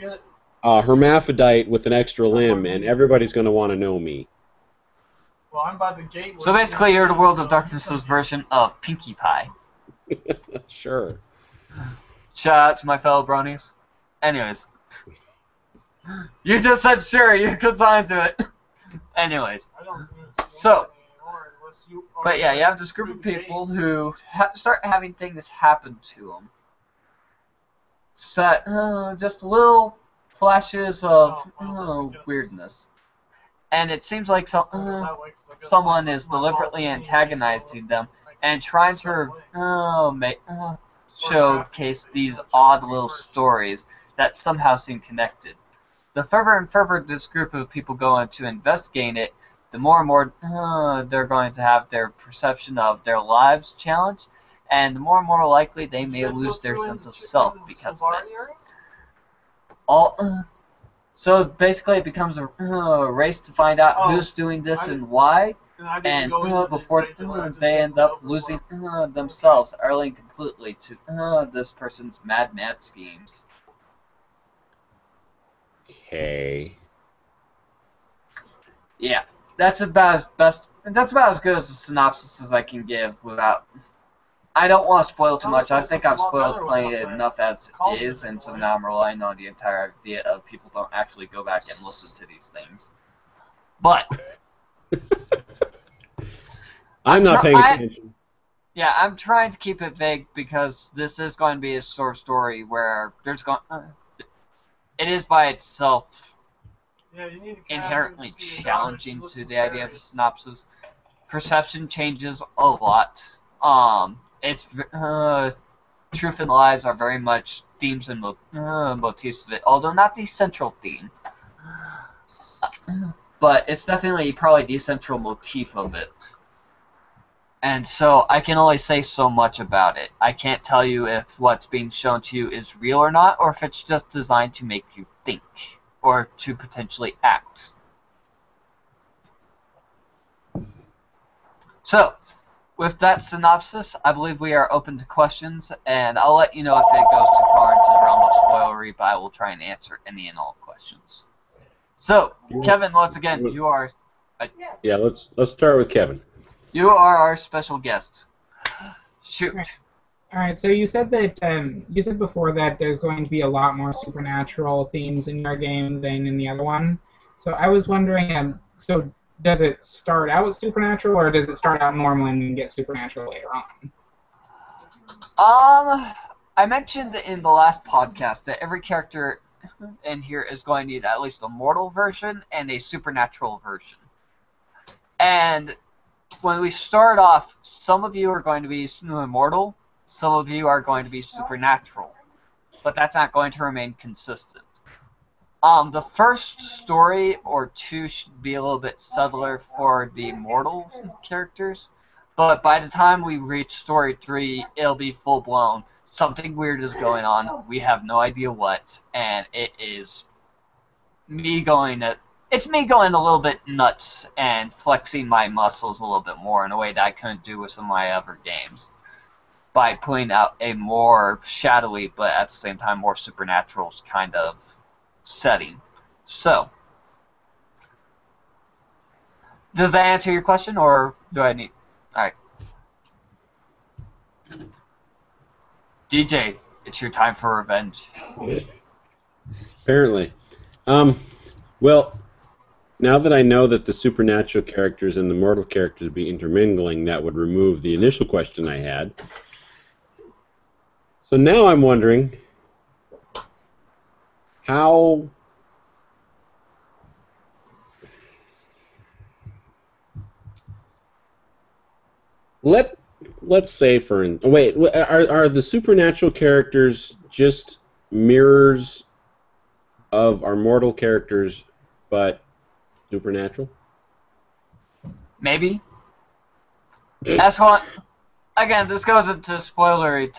hermaphrodite with an extra limb, and everybody's going to want to know me.
Well, I'm by the gateway.
So basically, you're the World of Darkness's version of Pinkie Pie.
Sure.
Shout out to my fellow bronies. Anyways. You just said sure, you could sign to it. Anyways. So, but yeah, you have this group of people who start having things happen to them. So, just little flashes of weirdness. And it seems like someone is deliberately antagonizing them and trying to showcase these odd little stories that somehow seem connected. The further and further this group of people go into investigating it, the more and more they're going to have their perception of their lives challenged, and the more and more likely they may lose their sense of self because of it. So basically it becomes a race to find out who's doing this and why, and before they end up losing themselves early and completely to this person's mad schemes.
Okay.
Yeah, that's about as good as a synopsis as I can give without. I don't want to spoil too much. I think I've spoiled plenty enough as it is, and so now I'm relying on the entire idea of people don't actually go back and listen to these things. But
I'm not paying attention.
Yeah, I'm trying to keep it vague because this is going to be a sort of story where there's going. It is by itself inherently challenging to the idea of a synopsis. Perception changes a lot. It's truth and lies are very much themes and motifs of it, although not the central theme. But it's definitely probably the central motif of it. And so I can only say so much about it. I can't tell you if what's being shown to you is real or not, or if it's just designed to make you think, or to potentially act. So, with that synopsis, I believe we are open to questions, and I'll let you know if it goes too far into the realm of spoilery, but I will try and answer any and all questions. So, Kevin, once again, you are...
Yeah, let's start with Kevin.
You are our special guest. Shoot.
All right. So you said that you said before that there's going to be a lot more supernatural themes in your game than in the other one. So I was wondering, so does it start out supernatural, or does it start out normal and then get supernatural later on?
I mentioned in the last podcast that every character in here is going to need at least a mortal version and a supernatural version. And when we start off, some of you are going to be immortal, some of you are going to be supernatural, but that's not going to remain consistent. The first story or two should be a little bit subtler for the mortal characters, but by the time we reach story 3, it'll be full-blown. Something weird is going on, we have no idea what, and it is me going at... It's me going a little bit nuts and flexing my muscles a little bit more in a way that I couldn't do with some of my other games. By putting out a more shadowy, but at the same time more supernatural kind of setting. So, does that answer your question, or do I need... Alright. DJ, it's your time for revenge.
Apparently. Well... Now that I know that the supernatural characters and the mortal characters would be intermingling, that would remove the initial question I had. So now I'm wondering how... let's say wait, are the supernatural characters just mirrors of our mortal characters, but supernatural?
Maybe. That's what. Again, this goes into spoilery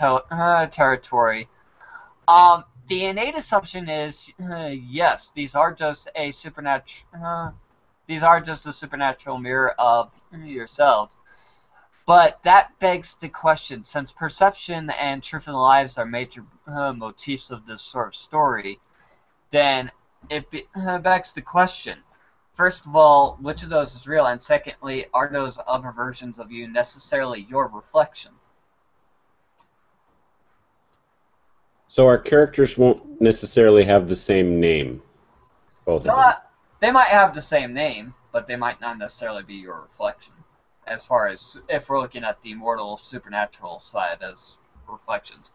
territory. The innate assumption is yes, these are just a supernatural. These are just a supernatural mirror of yourselves. But that begs the question: since perception and truth in the lives are major motifs of this sort of story, then it begs the question. First of all, which of those is real? And secondly, are those other versions of you necessarily your reflection?
So our characters won't necessarily have the same name. Both of them.
They might have the same name, but they might not necessarily be your reflection. As far as if we're looking at the immortal supernatural side as reflections.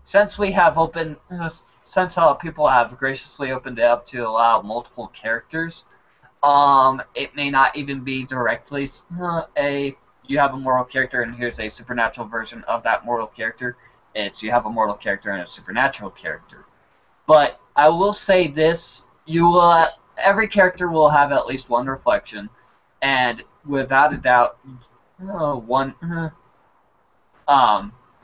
Since we have people have graciously opened it up to allow multiple characters, it may not even be directly you have a mortal character and here's a supernatural version of that mortal character. It's you have a mortal character and a supernatural character. But I will say this: every character will have at least one reflection, and without a doubt, the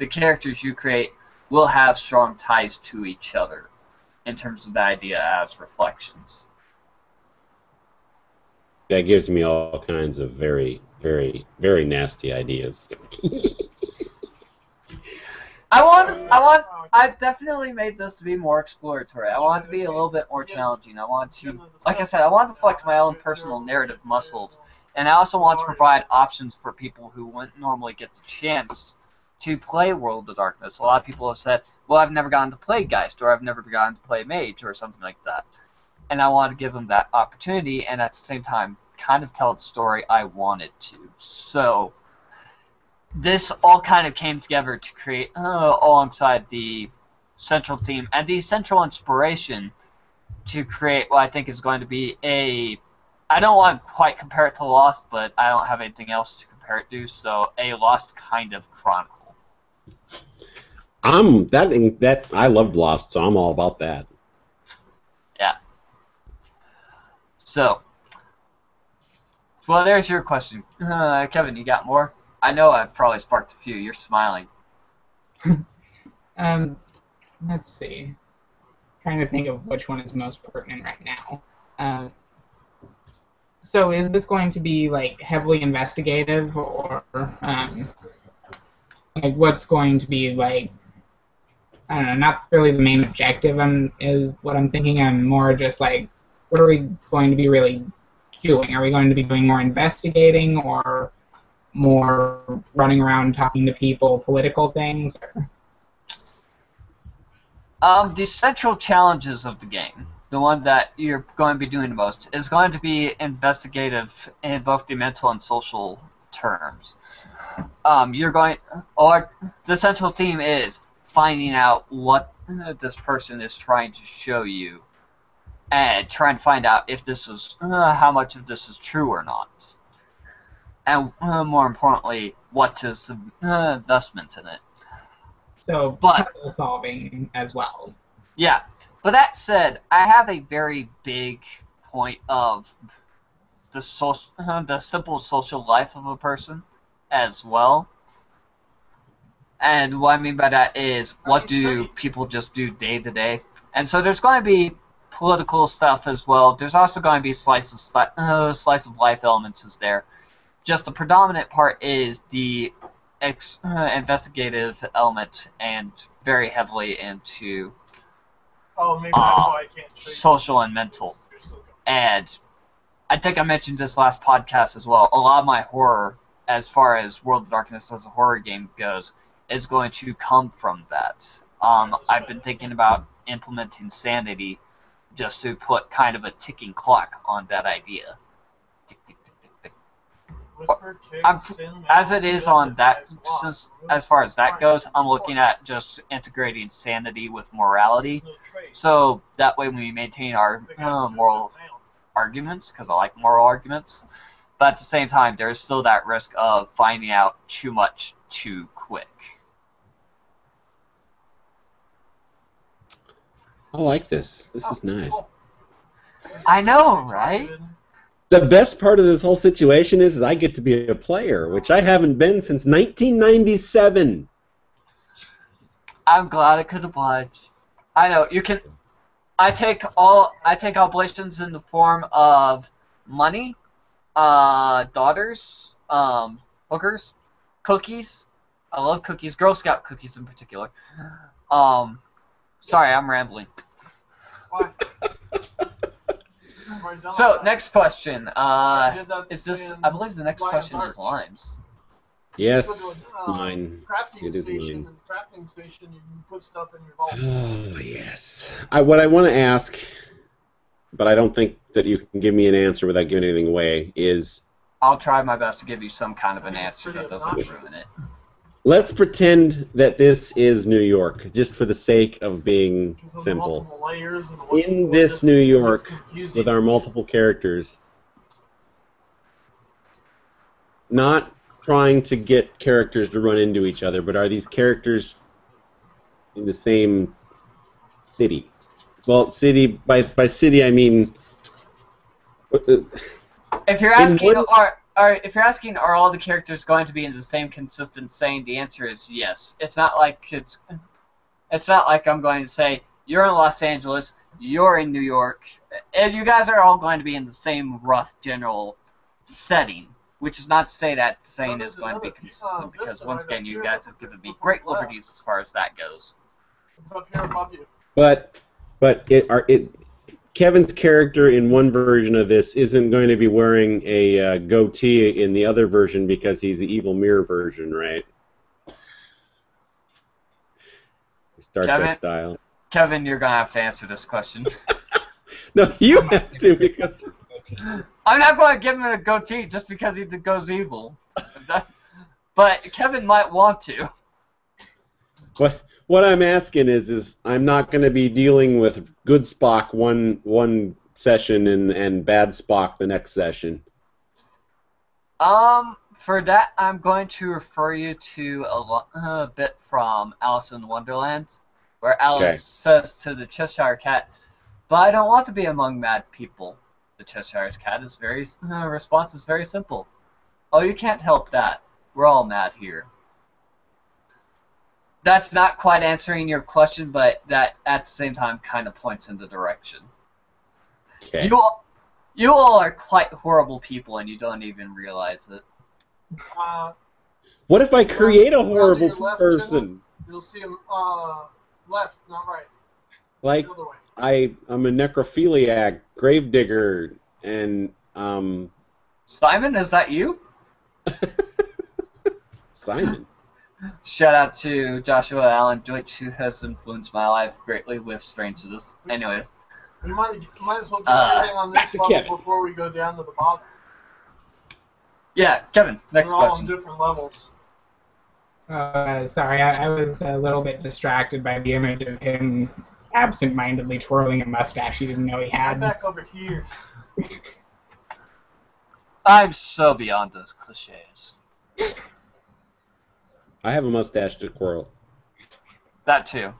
characters you create will have strong ties to each other in terms of the idea as reflections.
That gives me all kinds of very, very, very nasty ideas.
I definitely made this to be more exploratory. I want it to be a little bit more challenging. I want to, like I said, I want to flex my own personal narrative muscles. And I also want to provide options for people who wouldn't normally get the chance to play World of Darkness. A lot of people have said, well, I've never gotten to play Geist, or I've never gotten to play Mage, or something like that. And I want to give them that opportunity, and at the same time, kind of tell the story I wanted to. So, this all kind of came together to create, alongside the central theme, and the central inspiration to create what I think is going to be I don't want to quite compare it to Lost, but I don't have anything else to compare it to, so a Lost kind of chronicle.
I loved Lost, so I'm all about that.
Yeah. So, well, there's your question. Kevin, you got more? I know I've probably sparked a few. You're smiling.
Let's see. Trying to think of which one is most pertinent right now. So is this going to be like heavily investigative, or like what's going to be like? I don't know. Not really the main objective. Is what I'm thinking. I'm more just like, what are we going to be really doing? Are we going to be doing more investigating, or more running around talking to people, political things?
The central challenges of the game, the one that you're going to be doing the most, is going to be investigative in both the mental and social terms. The central theme is finding out what this person is trying to show you, and trying to find out if this is how much of this is true or not. And more importantly, what is the investment in it.
So, puzzle solving as well.
Yeah. But that said, I have a very big point of the simple social life of a person as well. And what I mean by that is, what do people just do day to day? And so there's going to be political stuff as well. There's also going to be slice of life elements is there. Just the predominant part is the investigative element, and very heavily into social and mental. And I think I mentioned this last podcast as well. A lot of my horror, as far as World of Darkness as a horror game goes, is going to come from that. I've been thinking about implementing sanity just to put kind of a ticking clock on that idea. Tick, tick, tick, tick, tick. As it is on that, as far as that goes, I'm looking at just integrating sanity with morality, so that way we maintain our moral arguments, because I like moral arguments. but at the same time, there is still that risk of finding out too much too quick.
I like this. This is nice.
I know, right?
The best part of this whole situation is I get to be a player, which I haven't been since 1997.
I'm glad I could oblige. I know you can. I take oblations in the form of money, daughters, hookers, cookies. I love cookies, Girl Scout cookies in particular. Sorry, I'm rambling. So, next question. Is this? I believe the next question is limes.
Yes, mine.
Crafting
It is
station.
mine.
In the crafting station, you can put stuff in your vault.
Oh, yes. What I want to ask, but I don't think that you can give me an answer without giving anything away, is...
I'll try my best to give you some kind of an answer that doesn't ruin it.
Let's pretend that this is New York, just for the sake of being simple. In this New York, with our multiple characters, not trying to get characters to run into each other, but are these characters in the same city? Well, city, by city I mean...
If you're asking, if you're asking, are all the characters going to be in the same consistent saying? The answer is yes. It's not like I'm going to say you're in Los Angeles, you're in New York, and you guys are all going to be in the same rough general setting. Which is not to say that saying is going to be consistent, because once again, you guys have given me great liberties as far as that goes.
It's up here above you.
But Kevin's character in one version of this isn't going to be wearing a goatee in the other version because he's the evil mirror version, right? Star Trek style.
Kevin, you're going to have to answer this question.
No, you have to, because...
I'm not going to give him a goatee just because he goes evil. But Kevin might want to.
What I'm asking is I'm not going to be dealing with good Spock one session and bad Spock the next session.
For that, I'm going to refer you to a bit from Alice in Wonderland, where Alice says to the Cheshire Cat, "But I don't want to be among mad people." The Cheshire Cat response is very simple. "Oh, you can't help that. We're all mad here." That's not quite answering your question, but that at the same time kind of points in the direction.
Okay.
You all are quite horrible people, and you don't even realize it.
What if I create a horrible person?
You'll see him left, not right.
Like,
The other way.
I'm a necrophiliac, gravedigger, and
Simon, is that you?
Simon.
Shout out to Joshua Allen Deutsch, who has influenced my life greatly with Strangeness. Anyways.
We might as well do everything on this level
Kevin.
before we go down to the bottom.
Yeah, Kevin, next
They're all on
question.
different levels.
Sorry, I was a little bit distracted by the image of him absent-mindedly twirling a mustache he didn't know he
I'm
had.
back over here.
I'm so beyond those cliches.
I have a mustache to twirl.
That too.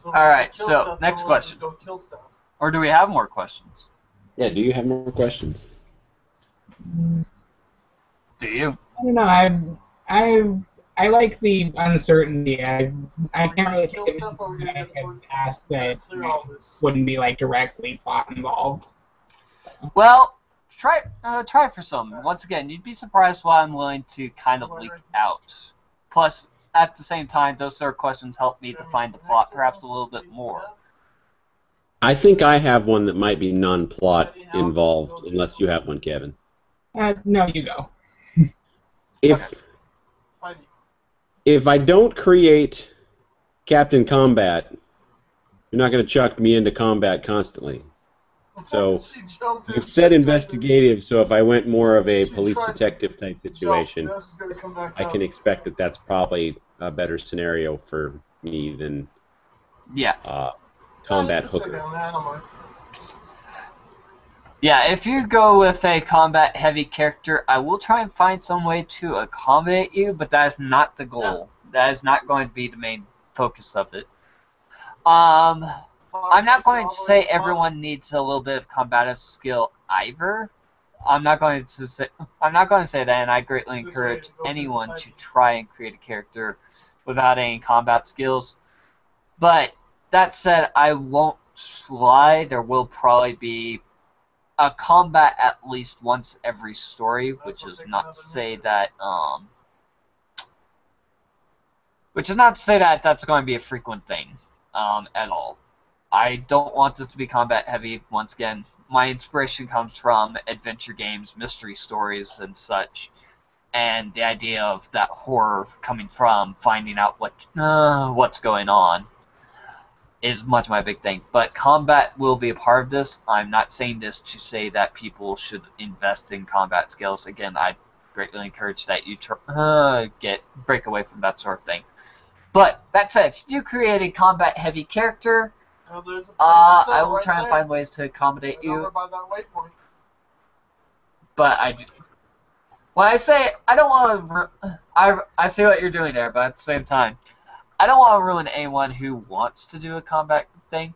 Alright, so next question.
Go kill stuff.
Or do we have more questions?
Yeah, do you have more questions?
Do you?
I don't know. I like the uncertainty. I can't really think of
Stuff, or we're
anything
gonna
I could ask that
clear all this.
wouldn't be like directly plot involved.
Well, try for some. Once again, you'd be surprised why I'm willing to kind of leak out. Plus, at the same time, those sort of questions help me define the plot perhaps a little bit more.
I think I have one that might be non-plot involved, unless you have one, Kevin.
No, you go.
If I don't create Captain Combat, you're not going to chuck me into combat constantly. So you've said investigative, so if I went more of a police detective type situation, I can expect that that's probably a better scenario for me than combat hooker.
Yeah, if you go with a combat-heavy character, I will try and find some way to accommodate you, but that is not the goal. That is not going to be the main focus of it. I'm not going to say everyone needs a little bit of combative skill either. I'm not going to say that, and I greatly encourage anyone to try and create a character without any combat skills. But that said, I won't lie. There will probably be a combat at least once every story, which is not to say that that's going to be a frequent thing at all. I don't want this to be combat heavy. Once again, my inspiration comes from adventure games, mystery stories, and such, and the idea of that horror coming from finding out what's going on is much my big thing. But combat will be a part of this. I'm not saying this to say that people should invest in combat skills. Again, I greatly encourage that you break away from that sort of thing. But that said, if you create a combat heavy character, I will try and find ways to accommodate you. But when I say I don't want to, I see what you're doing there. But at the same time, I don't want to ruin anyone who wants to do a combat thing.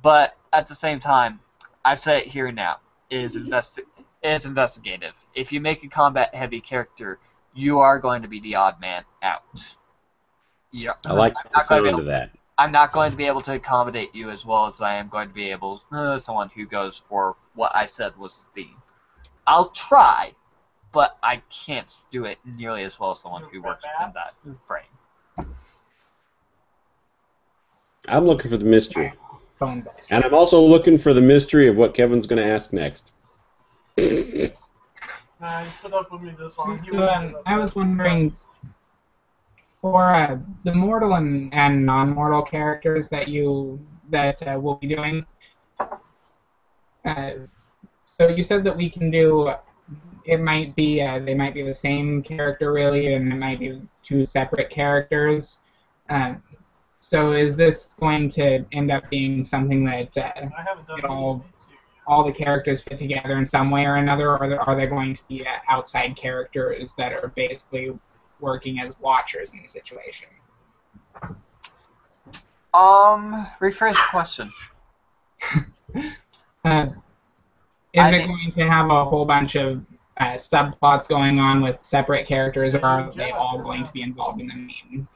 But at the same time, I've said it here and now. It is investigative. If you make a combat heavy character, you are going to be the odd man out. Yeah,
I like the sound of that.
I'm not going to be able to accommodate you as well as I am going to be able someone who goes for what I said was the theme. I'll try, but I can't do it nearly as well as someone who works within that frame.
I'm looking for the mystery. And I'm also looking for the mystery of what Kevin's going to ask next.
He's put up with me this long.
I was wondering, for the mortal and non-mortal characters that we'll be doing, so you said that we can do, it might be, they might be the same character really, and it might be two separate characters. So is this going to end up being something that all the characters fit together in some way or another, or are they going to be outside characters that are basically working as watchers in the situation?
Rephrase the question.
Is it going to have a whole bunch of subplots going on with separate characters, or are they all going to be involved in the main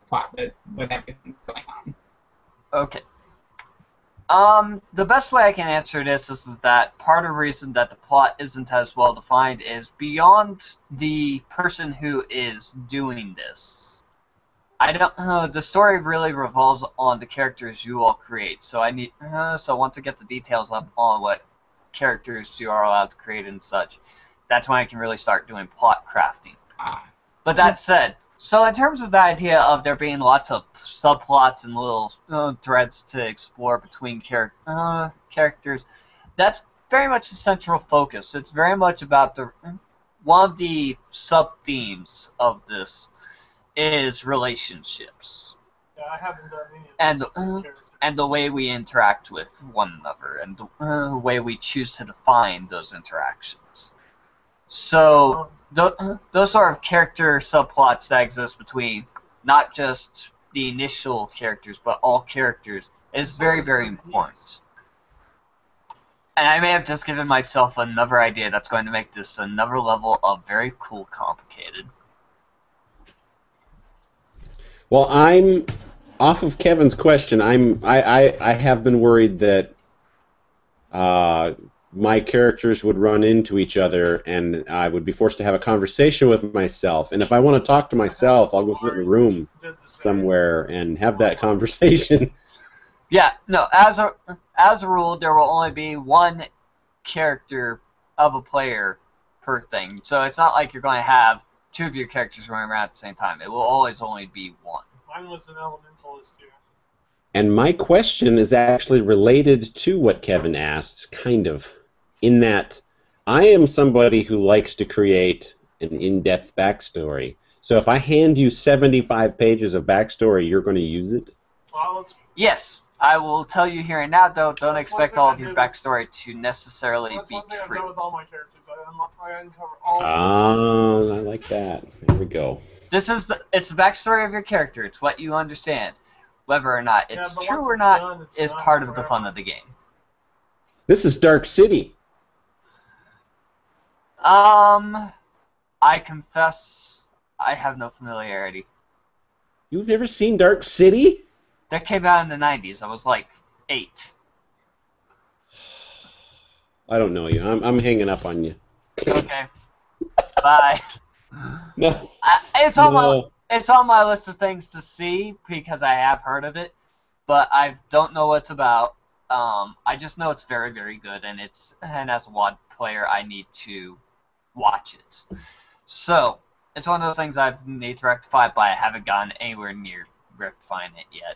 plot with everything going on?
Okay. The best way I can answer this is that part of the reason that the plot isn't as well defined is beyond the person who is doing this. The story really revolves on the characters you all create. So so once I get the details up on what characters you are allowed to create and such, that's when I can really start doing plot crafting. But that said, so in terms of the idea of there being lots of subplots and little threads to explore between characters, that's very much the central focus. It's very much about one of the sub-themes of this is relationships.
Yeah, I haven't done any of this
and the way we interact with one another, and the way we choose to define those interactions. So those sort of character subplots that exist between not just the initial characters, but all characters, is very, very important. And I may have just given myself another idea that's going to make this another level of very cool complicated.
Well, I'm off of Kevin's question. I have been worried that my characters would run into each other, and I would be forced to have a conversation with myself. And if I want to talk to myself, I'll go sit in a room somewhere and have that conversation.
Yeah, no. As a rule, there will only be one character of a player per thing. So it's not like you're going to have two of your characters running around at the same time. It will always only be one.
Mine was an elementalist too.
And my question is actually related to what Kevin asked, kind of, in that I am somebody who likes to create an in-depth backstory. So if I hand you 75 pages of backstory, you're going to use it?
Well,
yes. I will tell you here and now, though, don't expect all of your backstory to necessarily
That's
be
one thing I've
true.
done with all my characters. I uncover all.
I like that. There we go.
It's the backstory of your character. It's what you understand. Whether or not it's true or not is part of the fun of the game.
This is Dark City.
I confess I have no familiarity.
You've never seen Dark City?
That came out in the 90s. I was like 8.
I don't know you. I'm hanging up on you.
Okay. Bye.
No.
It's on my list of things to see because I have heard of it, but I don't know what it's about. I just know it's very, very good, and as a WoD player, I need to watch it. So it's one of those things I need to rectify, but I haven't gotten anywhere near rectifying it yet.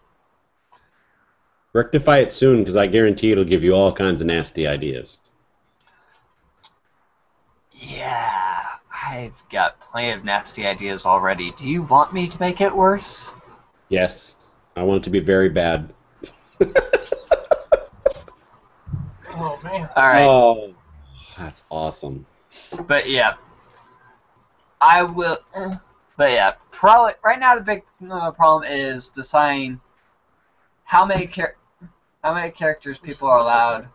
Rectify it soon, because I guarantee it'll give you all kinds of nasty ideas.
Yeah, I've got plenty of nasty ideas already. Do you want me to make it worse?
Yes. I want it to be very bad.
Oh, man.
Alright.
Oh, that's awesome.
But yeah. I will... But yeah, probably... Right now the big problem is deciding how many characters people are allowed.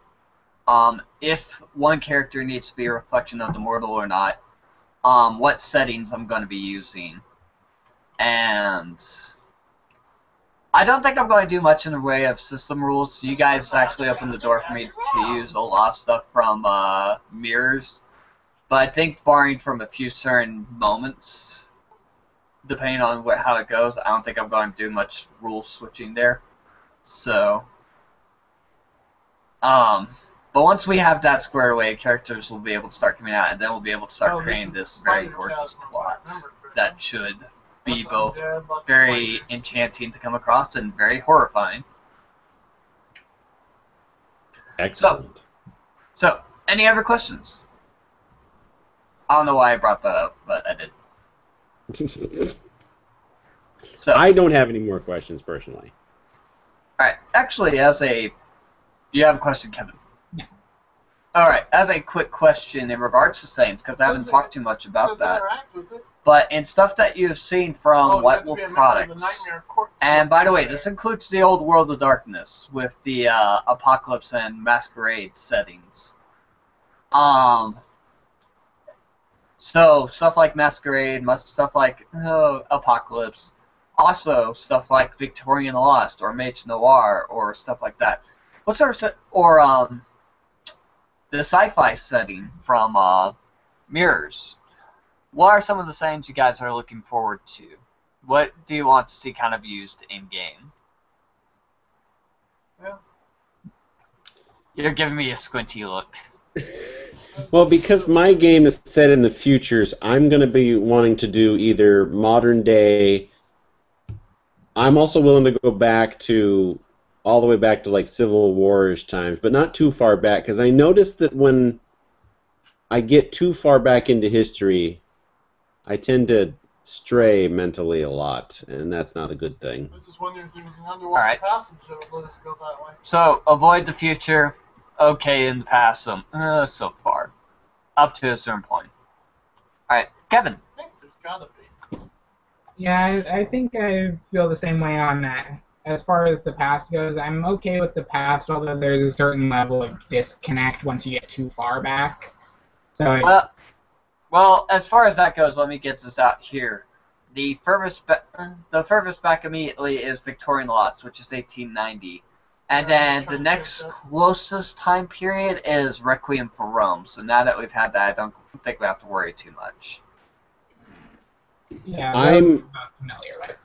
If one character needs to be a reflection of the mortal or not, what settings I'm going to be using, and I don't think I'm going to do much in the way of system rules. You guys actually opened the door for me to use a lot of stuff from mirrors, but I think barring from a few certain moments, depending on how it goes, I don't think I'm going to do much rule switching there. So, but once we have that squared away, characters will be able to start coming out, and then we'll be able to start creating this very gorgeous plot that should be both very enchanting to come across and very horrifying.
Excellent.
So, any other questions? I don't know why I brought that up, but I did. So
I don't have any more questions, personally.
Alright, actually, you have a question, Kevin?
No.
Alright, as a quick question in regards to Saints, because I haven't talked too much about that, but in stuff that you've seen from White Wolf products, and by the way, this includes the old World of Darkness with the Apocalypse and Masquerade settings. So, stuff like Masquerade, stuff like Apocalypse, also stuff like Victorian Lost or Mage Noir or stuff like that. What sort of the sci-fi setting from Mirrors? What are some of the settings you guys are looking forward to? What do you want to see kind of used in game?
Yeah.
You're giving me a squinty look.
Well, because my game is set in the futures, I'm going to be wanting to do either modern day. I'm also willing to go back to all the way back to like Civil War-ish times, but not too far back, because I noticed that when I get too far back into history, I tend to stray mentally a lot, and that's not a good thing.
I was just wondering if there was an underwater passage that would let us go that way.
So, avoid the future. Okay, in the past, so far. Up to a certain point. Alright, Kevin.
I think there's gotta be.
Yeah, I think I feel the same way on that. As far as the past goes, I'm okay with the past, although there's a certain level of disconnect once you get too far back. So
well, as far as that goes, let me get this out here. The furthest back immediately is Victorian Lost, which is 1890. And then the next closest time period is Requiem for Rome. So now that we've had that, I don't think we have to worry too much.
Yeah,
I'm
not familiar with.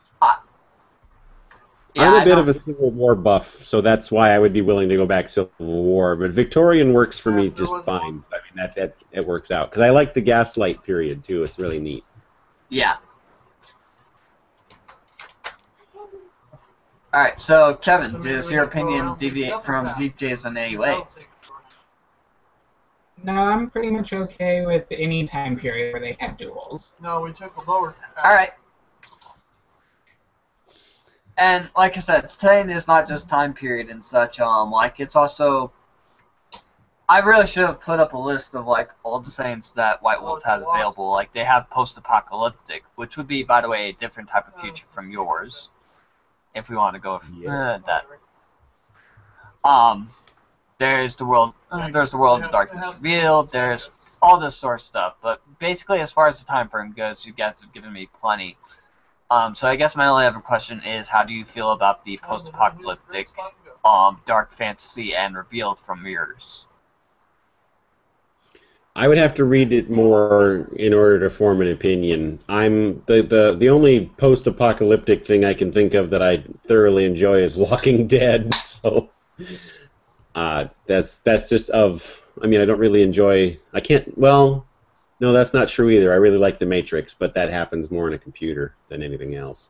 I'm a bit of a Civil War buff, so that's why I would be willing to go back Civil War. But Victorian works for me just fine. I mean, that it works out because I like the Gaslight period too. It's really neat.
Yeah. All right. So, Kevin, does your opinion deviate from DJ's in any way?
No, I'm pretty much okay with any time period where they had duels.
No, we took the lower path.
All right. And like I said, saying is not just time period and such. Like it's also. I really should have put up a list of like all the sayings that White Wolf has available. Like they have post-apocalyptic, which would be, by the way, a different type of future from yours. If we want to go with that. There's the world of the darkness revealed. There's all this sort of stuff. But basically, as far as the time frame goes, you guys have given me plenty. So I guess my only other question is, how do you feel about the post-apocalyptic, dark fantasy and revealed from yours?
I would have to read it more in order to form an opinion. I'm the only post-apocalyptic thing I can think of that I thoroughly enjoy is Walking Dead. So that's just of. I mean, I don't really enjoy. I can't. Well, no, that's not true either. I really like The Matrix, but that happens more in a computer than anything else.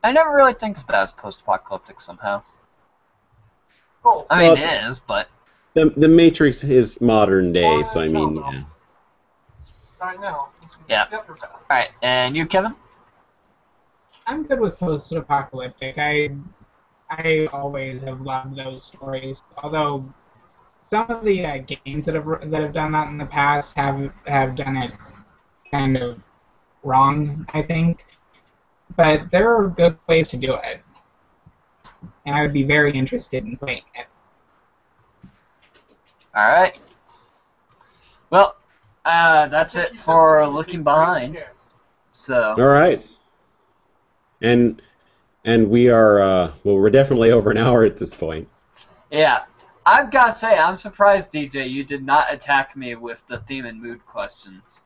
I never really think of that as post-apocalyptic somehow. I mean, it is, but.
The Matrix is modern day, so I mean, yeah.
Right now.
Yeah. Alright, and you, Kevin?
I'm good with post-apocalyptic. I always have loved those stories. Although some of the games that have done that in the past have done it kind of wrong, I think. But there are good ways to do it, and I would be very interested in playing it.
Alright. Well, that's it for looking behind. So.
Alright. And we are, well, we're definitely over an hour at this point.
Yeah. I've got to say, I'm surprised, DJ, you did not attack me with the theme and mood questions.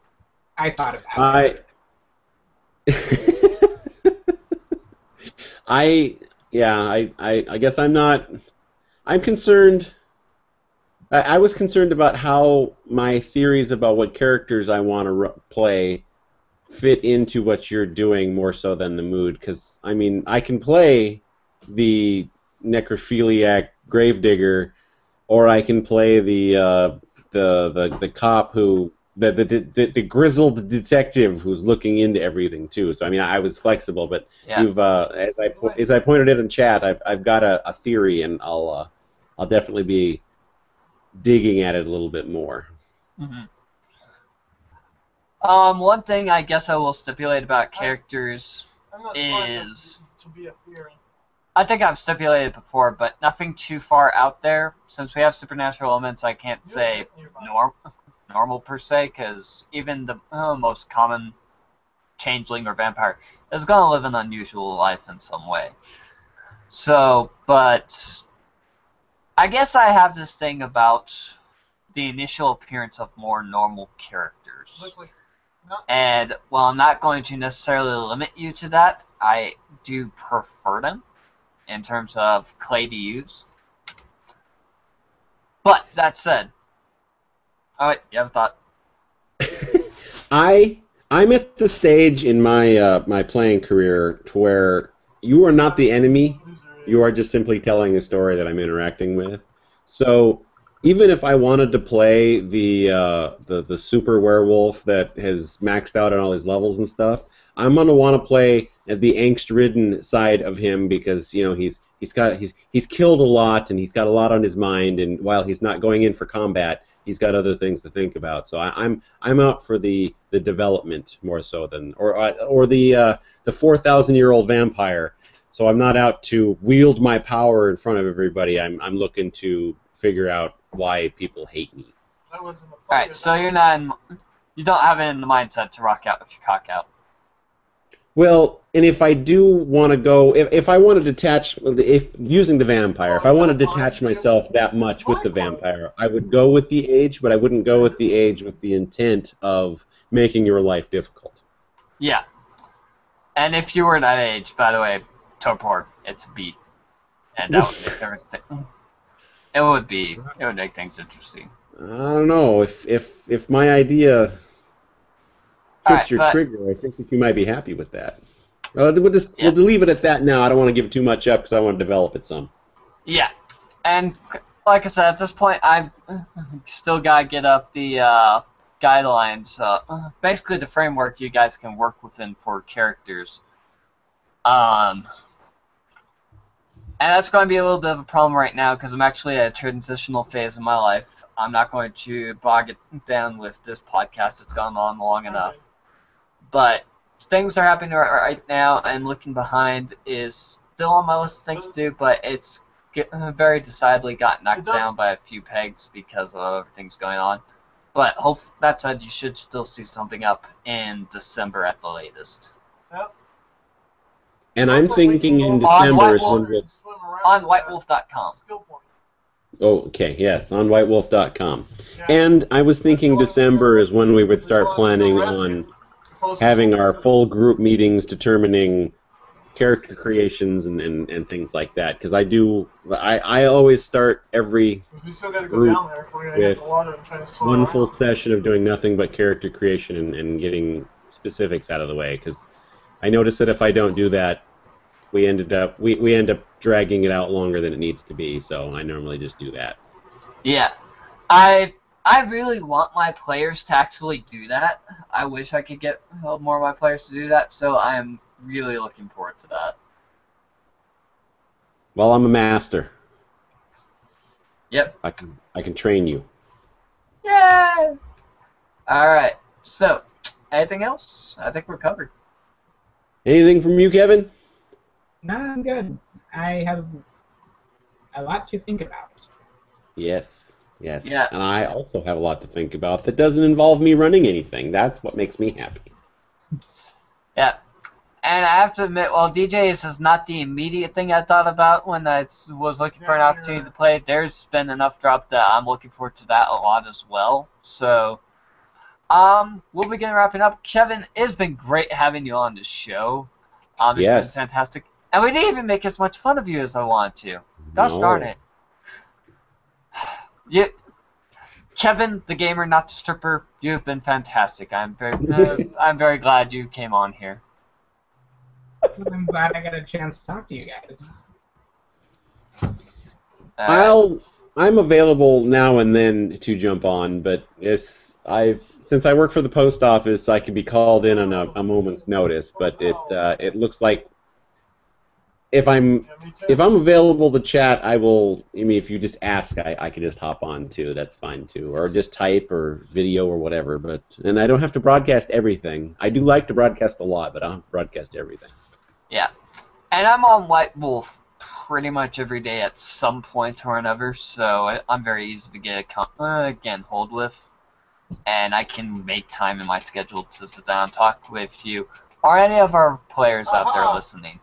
I thought about it.
I guess I'm concerned. I was concerned about how my theories about what characters I want to play fit into what you're doing more so than the mood. Because, I mean, I can play the necrophiliac gravedigger, or I can play the cop who the grizzled detective who's looking into everything too. So I mean, I was flexible, but yeah. You've as I pointed it in chat, I've got a theory, and I'll definitely be digging at it a little bit more.
Mm-hmm. One thing I guess I will stipulate about characters is
to be a theory.
I think I've stipulated before, but nothing too far out there. Since we have supernatural elements, I can't say normal per se, because even the most common changeling or vampire is going to live an unusual life in some way. So, but I guess I have this thing about the initial appearance of more normal characters. And while I'm not going to necessarily limit you to that, I do prefer them in terms of clay to use. But that said, alright, you have a thought?
I'm at the stage in my my playing career to where you are not the enemy. You are just simply telling a story that I'm interacting with. So even if I wanted to play the super werewolf that has maxed out on all his levels and stuff, I'm gonna want to play the angst-ridden side of him, because you know he's killed a lot and he's got a lot on his mind, and while he's not going in for combat, he's got other things to think about. So I'm out for the development more so than or the 4,000-year-old vampire. So I'm not out to wield my power in front of everybody. I'm looking to figure out why people hate me.
Alright, so you don't have it in the mindset to rock out if you cock out.
Well, and if I do want to go, if I want to detach, using the vampire, if I want to detach myself that much with the vampire, I would go with the age, but I wouldn't go with the age with the intent of making your life difficult.
Yeah. And if you were that age, by the way, Torpor, it's a beat. And that would make everything. It would make things interesting.
I don't know. If my idea fits your trigger, I think that you might be happy with that. We'll leave it at that now. I don't want to give it too much up because I want to develop it some.
Yeah. And like I said, at this point, I've still got to get up the guidelines. Basically, the framework you guys can work within for characters. And that's going to be a little bit of a problem right now because I'm actually at a transitional phase in my life. I'm not going to bog it down with this podcast. It's gone on long enough. But things are happening right now, and looking behind is still on my list of things to do, but it's very decidedly got knocked down by a few pegs because of everything's going on. But that said, you should still see something up in December at the latest.
Yep.
And I'm thinking in December is when we'll...
On whitewolf.com.
Oh, okay, yes, on whitewolf.com.
Yeah.
And I was thinking December is when we would start planning on having our full group meetings determining character creations and things like that. Because I always start every group with one full session of doing nothing but character creation and getting specifics out of the way. Because I notice that if I don't do that, we end up dragging it out longer than it needs to be. So I normally just do that.
Yeah, I really want my players to actually do that. I wish I could get more of my players to do that. So I'm really looking forward to that.
Well, I'm a master.
Yep.
I can train you.
Yay! All right. So, anything else? I think we're covered.
Anything from you, Kevin?
No, I'm good. I have a lot to think about.
Yes. Yes.
Yeah.
And I also have a lot to think about that doesn't involve me running anything. That's what makes me happy.
Yeah. And I have to admit, while DJs is not the immediate thing I thought about when I was looking for an opportunity to play, there's been enough drop that I'm looking forward to that a lot as well. So, we'll begin wrapping up. Kevin, it's been great having you on the show. It's been fantastic. And we didn't even make as much fun of you as I wanted to. Gosh darn it. Kevin, the gamer, not the stripper, you have been fantastic. I'm very glad you came on here.
I'm glad I got a chance to talk to you guys.
I'm available now and then to jump on, but since I work for the post office, I can be called in on a moment's notice. But it looks like if I'm available to chat, I will. I mean, if you just ask, I can just hop on too. That's fine too, or just type or video or whatever. And I don't have to broadcast everything. I do like to broadcast a lot, but I don't have to broadcast everything.
Yeah, and I'm on White Wolf pretty much every day at some point or another, so I'm very easy to get hold with, and I can make time in my schedule to sit down and talk with you or any of our players out there listening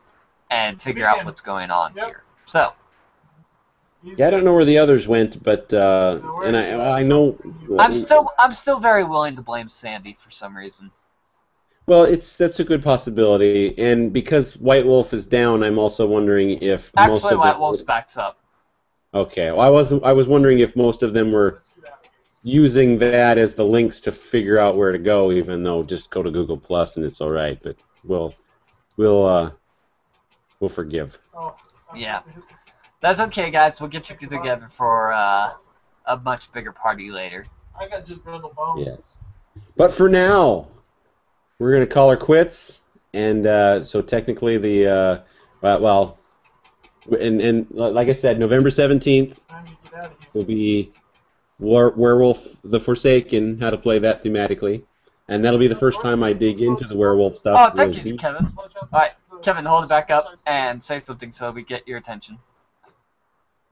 and figure out what's going on here. So,
yeah, I don't know where the others went, but and I know
I'm still very willing to blame Sandy for some reason.
Well, that's a good possibility, and because White Wolf is down, I'm also wondering if
actually White Wolf's backs up.
Okay, well, I was wondering if most of them were using that as the links to figure out where to go, even though just go to Google Plus and it's all right. But we'll forgive.
Yeah, that's okay, guys. We'll get you together for a much bigger party later.
I got just brittle bones.
Yes, but for now, we're gonna call her quits, and so technically and like I said, November 17th will be Werewolf the Forsaken. How to play that thematically, and that'll be the first time I dig into the werewolf stuff.
Oh, thank you, Kevin. All right, Kevin, hold it back up and say something so we get your attention.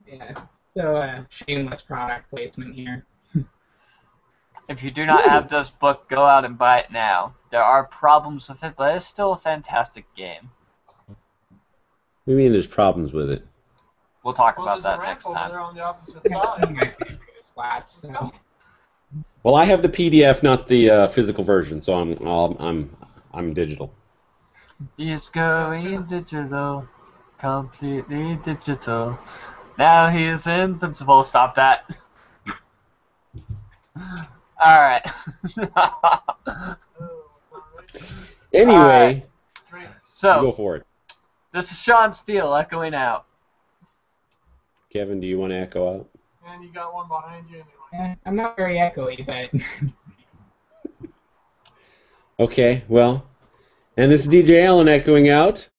Yeah. So shameless product placement here.
If you do not have this book, go out and buy it now. There are problems with it, but it's still a fantastic game.
What do you mean there's problems with it?
We'll talk about that next time.
On the opposite side.
Well, I have the PDF, not the physical version, so I'm digital.
He's going digital, completely digital. Now he is invincible. Stop that. All right.
Anyway,
so
go for it.
This is Sean Steele echoing out.
Kevin, do you want to echo out?
And you got one behind you anyway.
I'm not very echoey, but...
Okay, well, and this is DJ Allen echoing out.